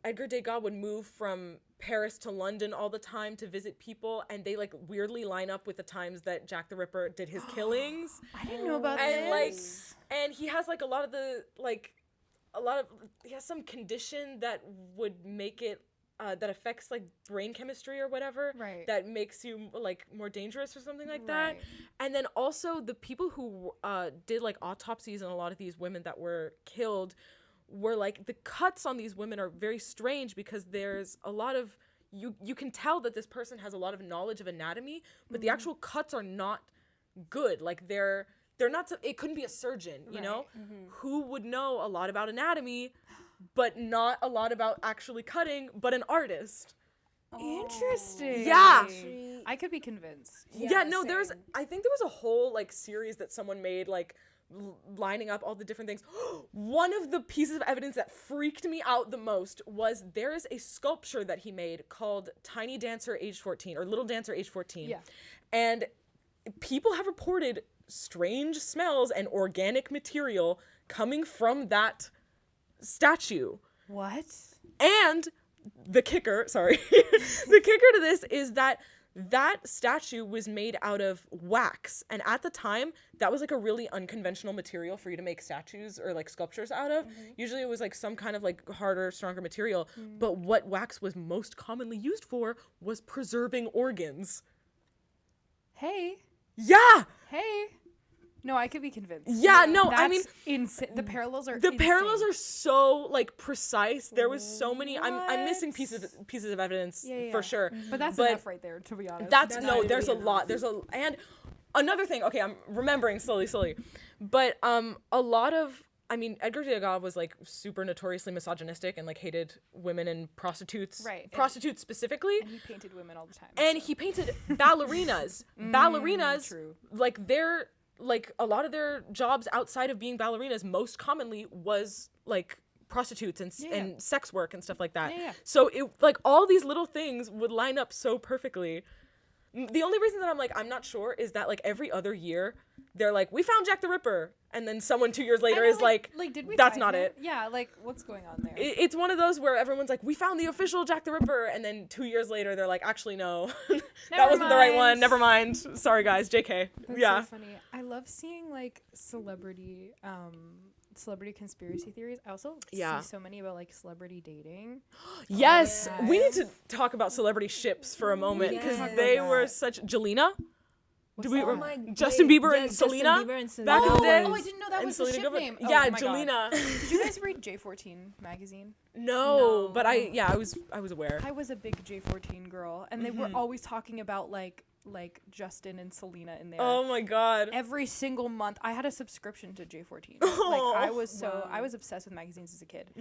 Speaker 1: Edgar Degas would move from Paris to London all the time to visit people, and they like weirdly line up with the times that Jack the Ripper did his killings.
Speaker 2: I didn't know about
Speaker 1: And like,
Speaker 2: this.
Speaker 1: and he has like he has some condition that would make it that affects like brain chemistry or whatever,
Speaker 2: Right.
Speaker 1: that makes you like more dangerous or something like that.
Speaker 2: Right.
Speaker 1: And then also the people who did like autopsies on a lot of these women that were killed were like, the cuts on these women are very strange because there's a lot of you can tell that this person has a lot of knowledge of anatomy, but the actual cuts are not good. Like they're not, it couldn't be a surgeon, you know, who would know a lot about anatomy, but not a lot about actually cutting, but an artist.
Speaker 2: Interesting.
Speaker 1: Yeah.
Speaker 2: I could be convinced.
Speaker 1: Yeah, no,
Speaker 3: same.
Speaker 1: I think there was a whole like series that someone made, like lining up all the different things. One of the pieces of evidence that freaked me out the most was there is a sculpture that he made called Tiny Dancer Age 14 or Little Dancer Age 14.
Speaker 2: Yeah.
Speaker 1: And people have reported strange smells and organic material coming from that statue.
Speaker 2: What?
Speaker 1: And the kicker to this is that that statue was made out of wax, and at the time that was like a really unconventional material for you to make statues or like sculptures out of. Usually it was like some kind of like harder, stronger material, but what wax was most commonly used for was preserving organs.
Speaker 2: Hey.
Speaker 1: Yeah.
Speaker 2: No, I could be convinced.
Speaker 1: Yeah, no,
Speaker 2: That's
Speaker 1: I mean,
Speaker 2: insane. The parallels are
Speaker 1: the
Speaker 2: insane.
Speaker 1: parallels are so like precise. There was so many. I'm missing pieces of evidence for sure.
Speaker 2: But that's enough right there, to be honest.
Speaker 1: That's no. There's a lot. And another thing. Okay, I'm remembering slowly. But a lot of. I mean, Edgar Degas was like super notoriously misogynistic and like hated women and prostitutes.
Speaker 2: Right.
Speaker 1: Prostitutes specifically.
Speaker 2: And he painted women all the time.
Speaker 1: And he painted ballerinas. Ballerinas.
Speaker 2: True.
Speaker 1: Like they're. Like a lot of their jobs outside of being ballerinas most commonly was like prostitutes and sex work and stuff like that. So it like all these little things would line up so perfectly. The only reason that I'm not sure is that like every other year they're like, we found Jack the Ripper, and then someone 2 years later is like
Speaker 2: did we
Speaker 1: that's
Speaker 2: find
Speaker 1: not
Speaker 2: him?
Speaker 1: it.
Speaker 2: Yeah, like what's going on there?
Speaker 1: It's one of those where everyone's like, we found the official Jack the Ripper, and then 2 years later they're like, actually no, that wasn't the right one. Never mind. Sorry guys, JK.
Speaker 2: That's
Speaker 1: yeah.
Speaker 2: so funny. I love seeing like celebrity conspiracy theories. I also see so many about like celebrity dating.
Speaker 1: Yes, we need to talk about celebrity ships for a moment because they were such Jelena. Justin Bieber and Selena back in the day.
Speaker 2: Oh, I didn't know that was the ship name. Oh,
Speaker 1: Yeah,
Speaker 2: my
Speaker 1: Jelena.
Speaker 2: God. Did you guys read J14 magazine?
Speaker 1: No, but I was aware.
Speaker 2: I was a big J14 girl, and they were always talking about like Justin and Selena in there.
Speaker 1: Oh my God.
Speaker 2: Every single month, I had a subscription to J14.
Speaker 1: Oh,
Speaker 2: like I was obsessed with magazines as a kid.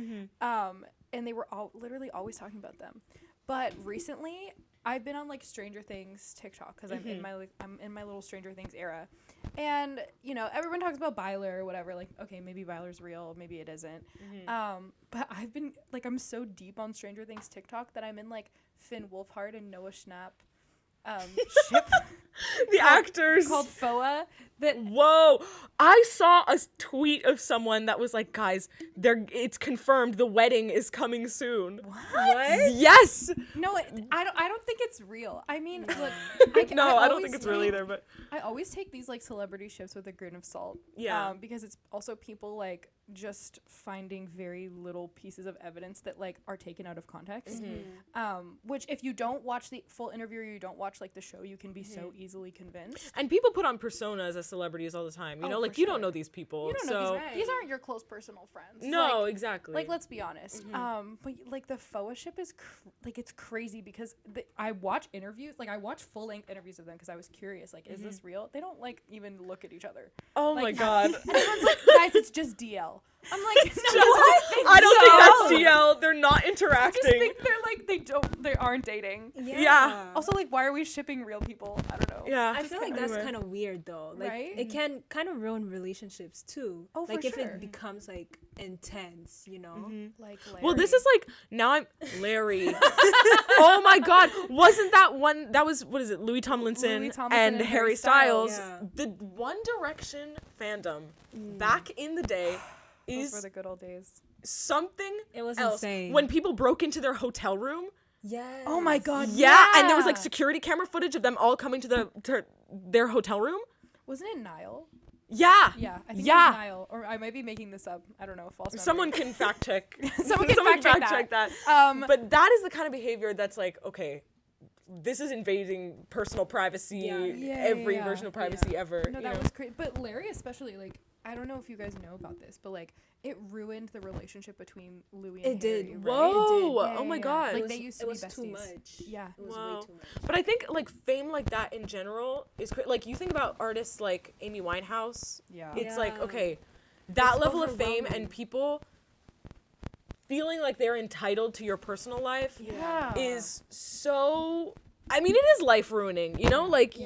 Speaker 2: And they were literally always talking about them. But recently, I've been on like Stranger Things TikTok because I'm in my little Stranger Things era, and you know everyone talks about Byler or whatever. Like, okay, maybe Byler's real, maybe it isn't. But I've been like, I'm so deep on Stranger Things TikTok that I'm in like Finn Wolfhard and Noah Schnapp ship.
Speaker 1: The actors
Speaker 2: called FOA.
Speaker 1: Whoa! I saw a tweet of someone that was like, "Guys, it's confirmed. The wedding is coming soon."
Speaker 2: What?
Speaker 1: Yes.
Speaker 2: No, I don't think it's real. I mean, look,
Speaker 1: I don't think it's real either. But
Speaker 2: I always take these like celebrity ships with a grain of salt.
Speaker 1: Yeah.
Speaker 2: Because it's also people like just finding very little pieces of evidence that like are taken out of context. Which if you don't watch the full interview or you don't watch like the show, you can be so easily convinced.
Speaker 1: And people put on personas as celebrities all the time. You know, like you don't know these people.
Speaker 2: You don't know these aren't your close personal friends.
Speaker 1: No, exactly.
Speaker 2: Like let's be honest. But like the FOA ship is it's crazy because I watch interviews, like I watch full length interviews of them because I was curious. Like, is this real? They don't like even look at each other.
Speaker 1: Oh
Speaker 2: like,
Speaker 1: my God.
Speaker 2: And everyone's like, guys, it's just DL. I'm like,
Speaker 1: I don't think that's DL. They're not interacting.
Speaker 2: I just think they're like they aren't dating.
Speaker 1: Yeah.
Speaker 2: Also, like, why are we shipping real people? I don't know.
Speaker 1: Yeah.
Speaker 3: I feel like that's kind of weird though. Like, it can kind of ruin relationships too.
Speaker 2: Oh,
Speaker 3: like
Speaker 2: for
Speaker 3: if
Speaker 2: sure.
Speaker 3: it becomes like intense, you know.
Speaker 2: Like, Larry.
Speaker 1: Well, this is like now I'm Larry. Oh my God! Wasn't that one? That was what is it? Louis Tomlinson and Harry Styles.
Speaker 3: Yeah.
Speaker 1: The One Direction fandom back in the day.
Speaker 2: Those were the good old days.
Speaker 1: Something
Speaker 3: It was
Speaker 1: else.
Speaker 3: insane.
Speaker 1: When people broke into their hotel room.
Speaker 3: Yes.
Speaker 2: Oh my God.
Speaker 1: Yeah, and there was like security camera footage of them all coming to their hotel room.
Speaker 2: Wasn't it Niall?
Speaker 1: Yeah.
Speaker 2: Yeah, I think it was Niall, or I might be making this up. I don't know. False memory.
Speaker 1: Someone can fact check.
Speaker 2: Someone can fact check that.
Speaker 1: But that is the kind of behavior that's like, okay, this is invading personal privacy. Every version of privacy ever.
Speaker 2: No, that was crazy. But Larry especially, like, I don't know if you guys know about this, but like it ruined the relationship between Louis and Harry.
Speaker 3: Did.
Speaker 2: Right?
Speaker 1: Whoa!
Speaker 2: Yeah,
Speaker 1: Oh my
Speaker 2: yeah.
Speaker 1: God!
Speaker 2: Like they used to be besties.
Speaker 3: It was too much.
Speaker 2: Yeah.
Speaker 3: It was way too much.
Speaker 1: But I think like fame like that in general is like you think about artists like Amy Winehouse.
Speaker 2: Yeah.
Speaker 1: It's like okay, that
Speaker 3: It's
Speaker 1: level of fame
Speaker 3: overwhelming.
Speaker 1: and people feeling like they're entitled to your personal life is so. I mean, it is life ruining, you know. Like,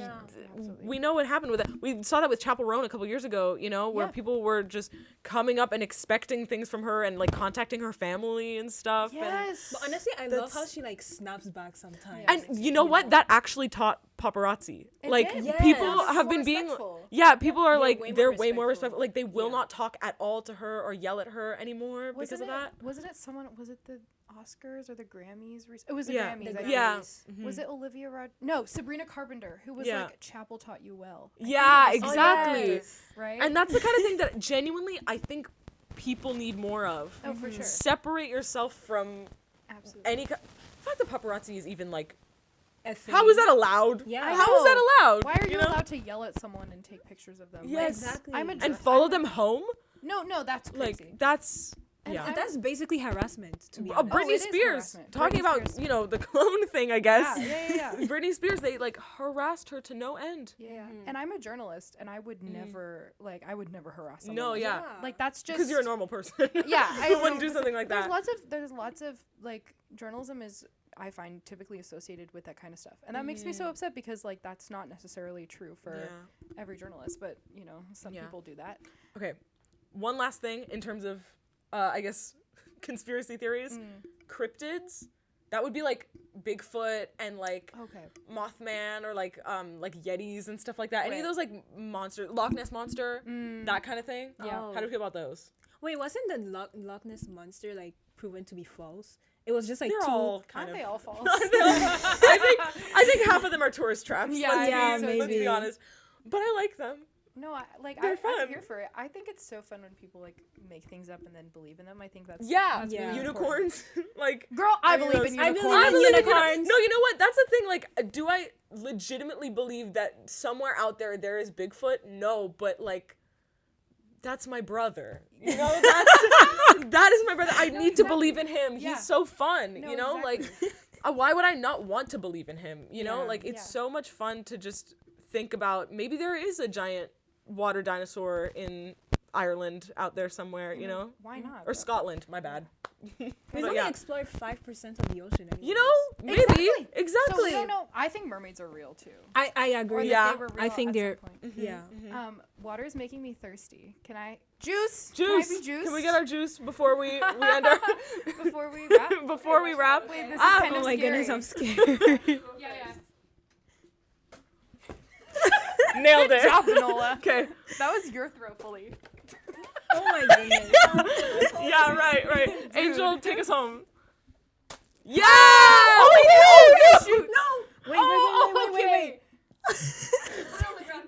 Speaker 1: we know what happened with it. We saw that with Chappell Roan a couple years ago, you know, where people were just coming up and expecting things from her and like contacting her family and stuff.
Speaker 2: Yes.
Speaker 3: But honestly, I love how she like snaps back sometimes.
Speaker 1: And you know what? That actually taught paparazzi.
Speaker 2: It
Speaker 1: like
Speaker 2: did.
Speaker 1: people
Speaker 2: Yeah.
Speaker 1: have
Speaker 2: More
Speaker 1: been being
Speaker 2: respectful.
Speaker 1: Yeah, people are
Speaker 3: They're
Speaker 1: like,
Speaker 3: way more
Speaker 1: they're way more
Speaker 3: respectful.
Speaker 1: respectful. Like, they will
Speaker 3: Yeah.
Speaker 1: not talk at all to her or yell at her anymore because of that.
Speaker 2: Wasn't it someone? Was it the Oscars or the Grammys? It was the
Speaker 1: Yeah.
Speaker 2: Grammys.
Speaker 3: The
Speaker 2: I
Speaker 1: Yeah.
Speaker 2: think.
Speaker 1: Mhm.
Speaker 2: Was it Olivia Rod? No, Sabrina Carpenter, who was
Speaker 1: Yeah.
Speaker 2: like Chapel Taught You Well. I
Speaker 1: Yeah,
Speaker 2: think it was-
Speaker 1: exactly.
Speaker 3: yes.
Speaker 2: Right.
Speaker 1: And that's the kind of thing that genuinely I think people need more of.
Speaker 2: oh, for sure.
Speaker 1: Separate yourself from
Speaker 2: Absolutely.
Speaker 1: any. The fact that paparazzi is even like,
Speaker 3: A thing.
Speaker 1: how is that allowed?
Speaker 3: Yeah.
Speaker 2: I
Speaker 1: How is that
Speaker 2: know.
Speaker 1: allowed?
Speaker 2: Why are you
Speaker 1: know?
Speaker 2: allowed to yell at someone and take pictures of them?
Speaker 1: Yes.
Speaker 3: Exactly.
Speaker 2: I'm a
Speaker 1: And
Speaker 2: jerk.
Speaker 1: follow
Speaker 2: I'm-
Speaker 1: them home?
Speaker 2: No, that's
Speaker 1: Like,
Speaker 2: crazy.
Speaker 1: that's.
Speaker 2: And
Speaker 1: Yeah.
Speaker 2: I-
Speaker 3: That's basically harassment, to be
Speaker 1: Oh,
Speaker 3: honest.
Speaker 1: Britney
Speaker 2: it is
Speaker 1: Spears
Speaker 2: harassment.
Speaker 1: talking
Speaker 2: Britney
Speaker 1: about
Speaker 2: Spears.
Speaker 1: the clone thing, I guess.
Speaker 2: Yeah.
Speaker 1: Britney Spears, they like harassed her to no end.
Speaker 2: Yeah. And I'm a journalist, and I would never harass someone.
Speaker 1: No,
Speaker 2: like
Speaker 1: yeah.
Speaker 2: that. Like that's just
Speaker 1: Because you're a normal person.
Speaker 2: Yeah,
Speaker 1: Who wouldn't do something like that.
Speaker 2: There's lots of like journalism is I find typically associated with that kind of stuff, and that makes me so upset because like that's not necessarily true for
Speaker 1: Yeah.
Speaker 2: every journalist, but you know some
Speaker 1: Yeah.
Speaker 2: people do that.
Speaker 1: Okay, one last thing in terms of, I guess, conspiracy theories. Cryptids. That would be like Bigfoot and like
Speaker 2: Okay.
Speaker 1: Mothman or like Yetis and stuff like that. Any of
Speaker 2: Right.
Speaker 1: those like monsters, Loch Ness monster, that kind of thing.
Speaker 2: Yeah.
Speaker 1: How do you feel about those?
Speaker 3: Wait, wasn't the Loch Ness monster like proven to be false? It was just like
Speaker 1: They're
Speaker 3: two.
Speaker 1: all kind
Speaker 2: Aren't
Speaker 1: of.
Speaker 2: they all false?
Speaker 1: I think half of them are tourist traps.
Speaker 2: Yeah,
Speaker 1: let's be
Speaker 3: maybe.
Speaker 1: honest. But I like them.
Speaker 2: No,
Speaker 1: They're
Speaker 2: I'm
Speaker 1: fun.
Speaker 2: here for it. I think it's so fun when people like make things up and then believe in them. I think that's
Speaker 1: Yeah,
Speaker 2: that's
Speaker 3: Yeah.
Speaker 2: really
Speaker 1: unicorns. Like,
Speaker 2: Girl, I
Speaker 1: any of
Speaker 2: believe in
Speaker 1: those-
Speaker 2: unicorns.
Speaker 3: I believe in
Speaker 1: unicorns.
Speaker 3: unicorns.
Speaker 1: No, you know what? That's the thing. Like, do I legitimately believe that somewhere out there is Bigfoot? No, but like, that's my brother. You know, that is my brother. I need to believe in him.
Speaker 2: Yeah.
Speaker 1: He's so fun.
Speaker 2: No,
Speaker 1: you know,
Speaker 2: exactly.
Speaker 1: like, why would I not want to believe in him? You know,
Speaker 3: Yeah.
Speaker 1: like it's
Speaker 2: Yeah.
Speaker 1: so much fun to just think about. Maybe there is a giant water dinosaur in Ireland out there somewhere. You know,
Speaker 2: Why not?
Speaker 1: or Scotland. My bad.
Speaker 3: We've
Speaker 1: But
Speaker 3: only
Speaker 1: yeah.
Speaker 3: explored 5% of the ocean.
Speaker 1: You know, maybe
Speaker 2: So
Speaker 1: exactly.
Speaker 2: we don't know. I think mermaids are real too.
Speaker 3: I
Speaker 2: Or
Speaker 3: agree.
Speaker 2: that
Speaker 1: Yeah.
Speaker 2: they were real
Speaker 3: I think
Speaker 2: at
Speaker 3: they're-
Speaker 2: some point.
Speaker 3: Yeah.
Speaker 2: Water is making me thirsty. Can I juice?
Speaker 1: Juice.
Speaker 2: Can I be juiced?
Speaker 1: Can we get our juice before we end our
Speaker 2: before we wrap?
Speaker 1: before we wrap?
Speaker 2: Wait, this is
Speaker 1: Ah,
Speaker 2: kind
Speaker 3: Oh
Speaker 2: of
Speaker 3: my
Speaker 2: scary.
Speaker 3: goodness, I'm scared.
Speaker 2: Yeah.
Speaker 1: Nailed
Speaker 2: Good
Speaker 1: it.
Speaker 2: job, Vanola.
Speaker 1: Okay.
Speaker 2: That was your throat fully.
Speaker 3: Oh my goodness.
Speaker 1: Yeah. Right. Angel, take us home. Yeah. Oh,
Speaker 2: shoot.
Speaker 1: No.
Speaker 3: Wait.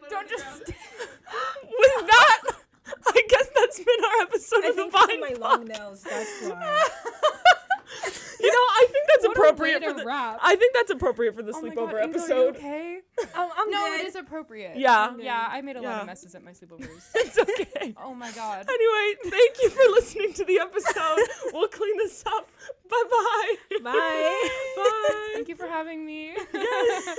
Speaker 2: Don't just.
Speaker 1: With that, I guess that's been our episode
Speaker 3: I
Speaker 1: of the
Speaker 3: think it's
Speaker 1: Vine.
Speaker 3: my long nails. That's why.
Speaker 1: You know, I think that's
Speaker 2: What a
Speaker 1: appropriate
Speaker 2: way
Speaker 1: for
Speaker 2: to
Speaker 1: the.
Speaker 2: wrap.
Speaker 1: I think that's appropriate for the
Speaker 2: Oh my
Speaker 1: sleepover
Speaker 2: God, Angel, are you
Speaker 1: episode.
Speaker 2: okay?
Speaker 3: I'm
Speaker 2: No,
Speaker 3: good.
Speaker 2: it is appropriate.
Speaker 1: Yeah.
Speaker 2: Yeah, I made a lot
Speaker 1: Yeah.
Speaker 2: of messes at my sleepovers.
Speaker 1: It's okay.
Speaker 2: Oh my God.
Speaker 1: Anyway, thank you for listening to the episode. We'll clean this up. Bye-bye.
Speaker 3: Bye.
Speaker 1: Bye.
Speaker 2: Thank you for having me.
Speaker 1: Yes.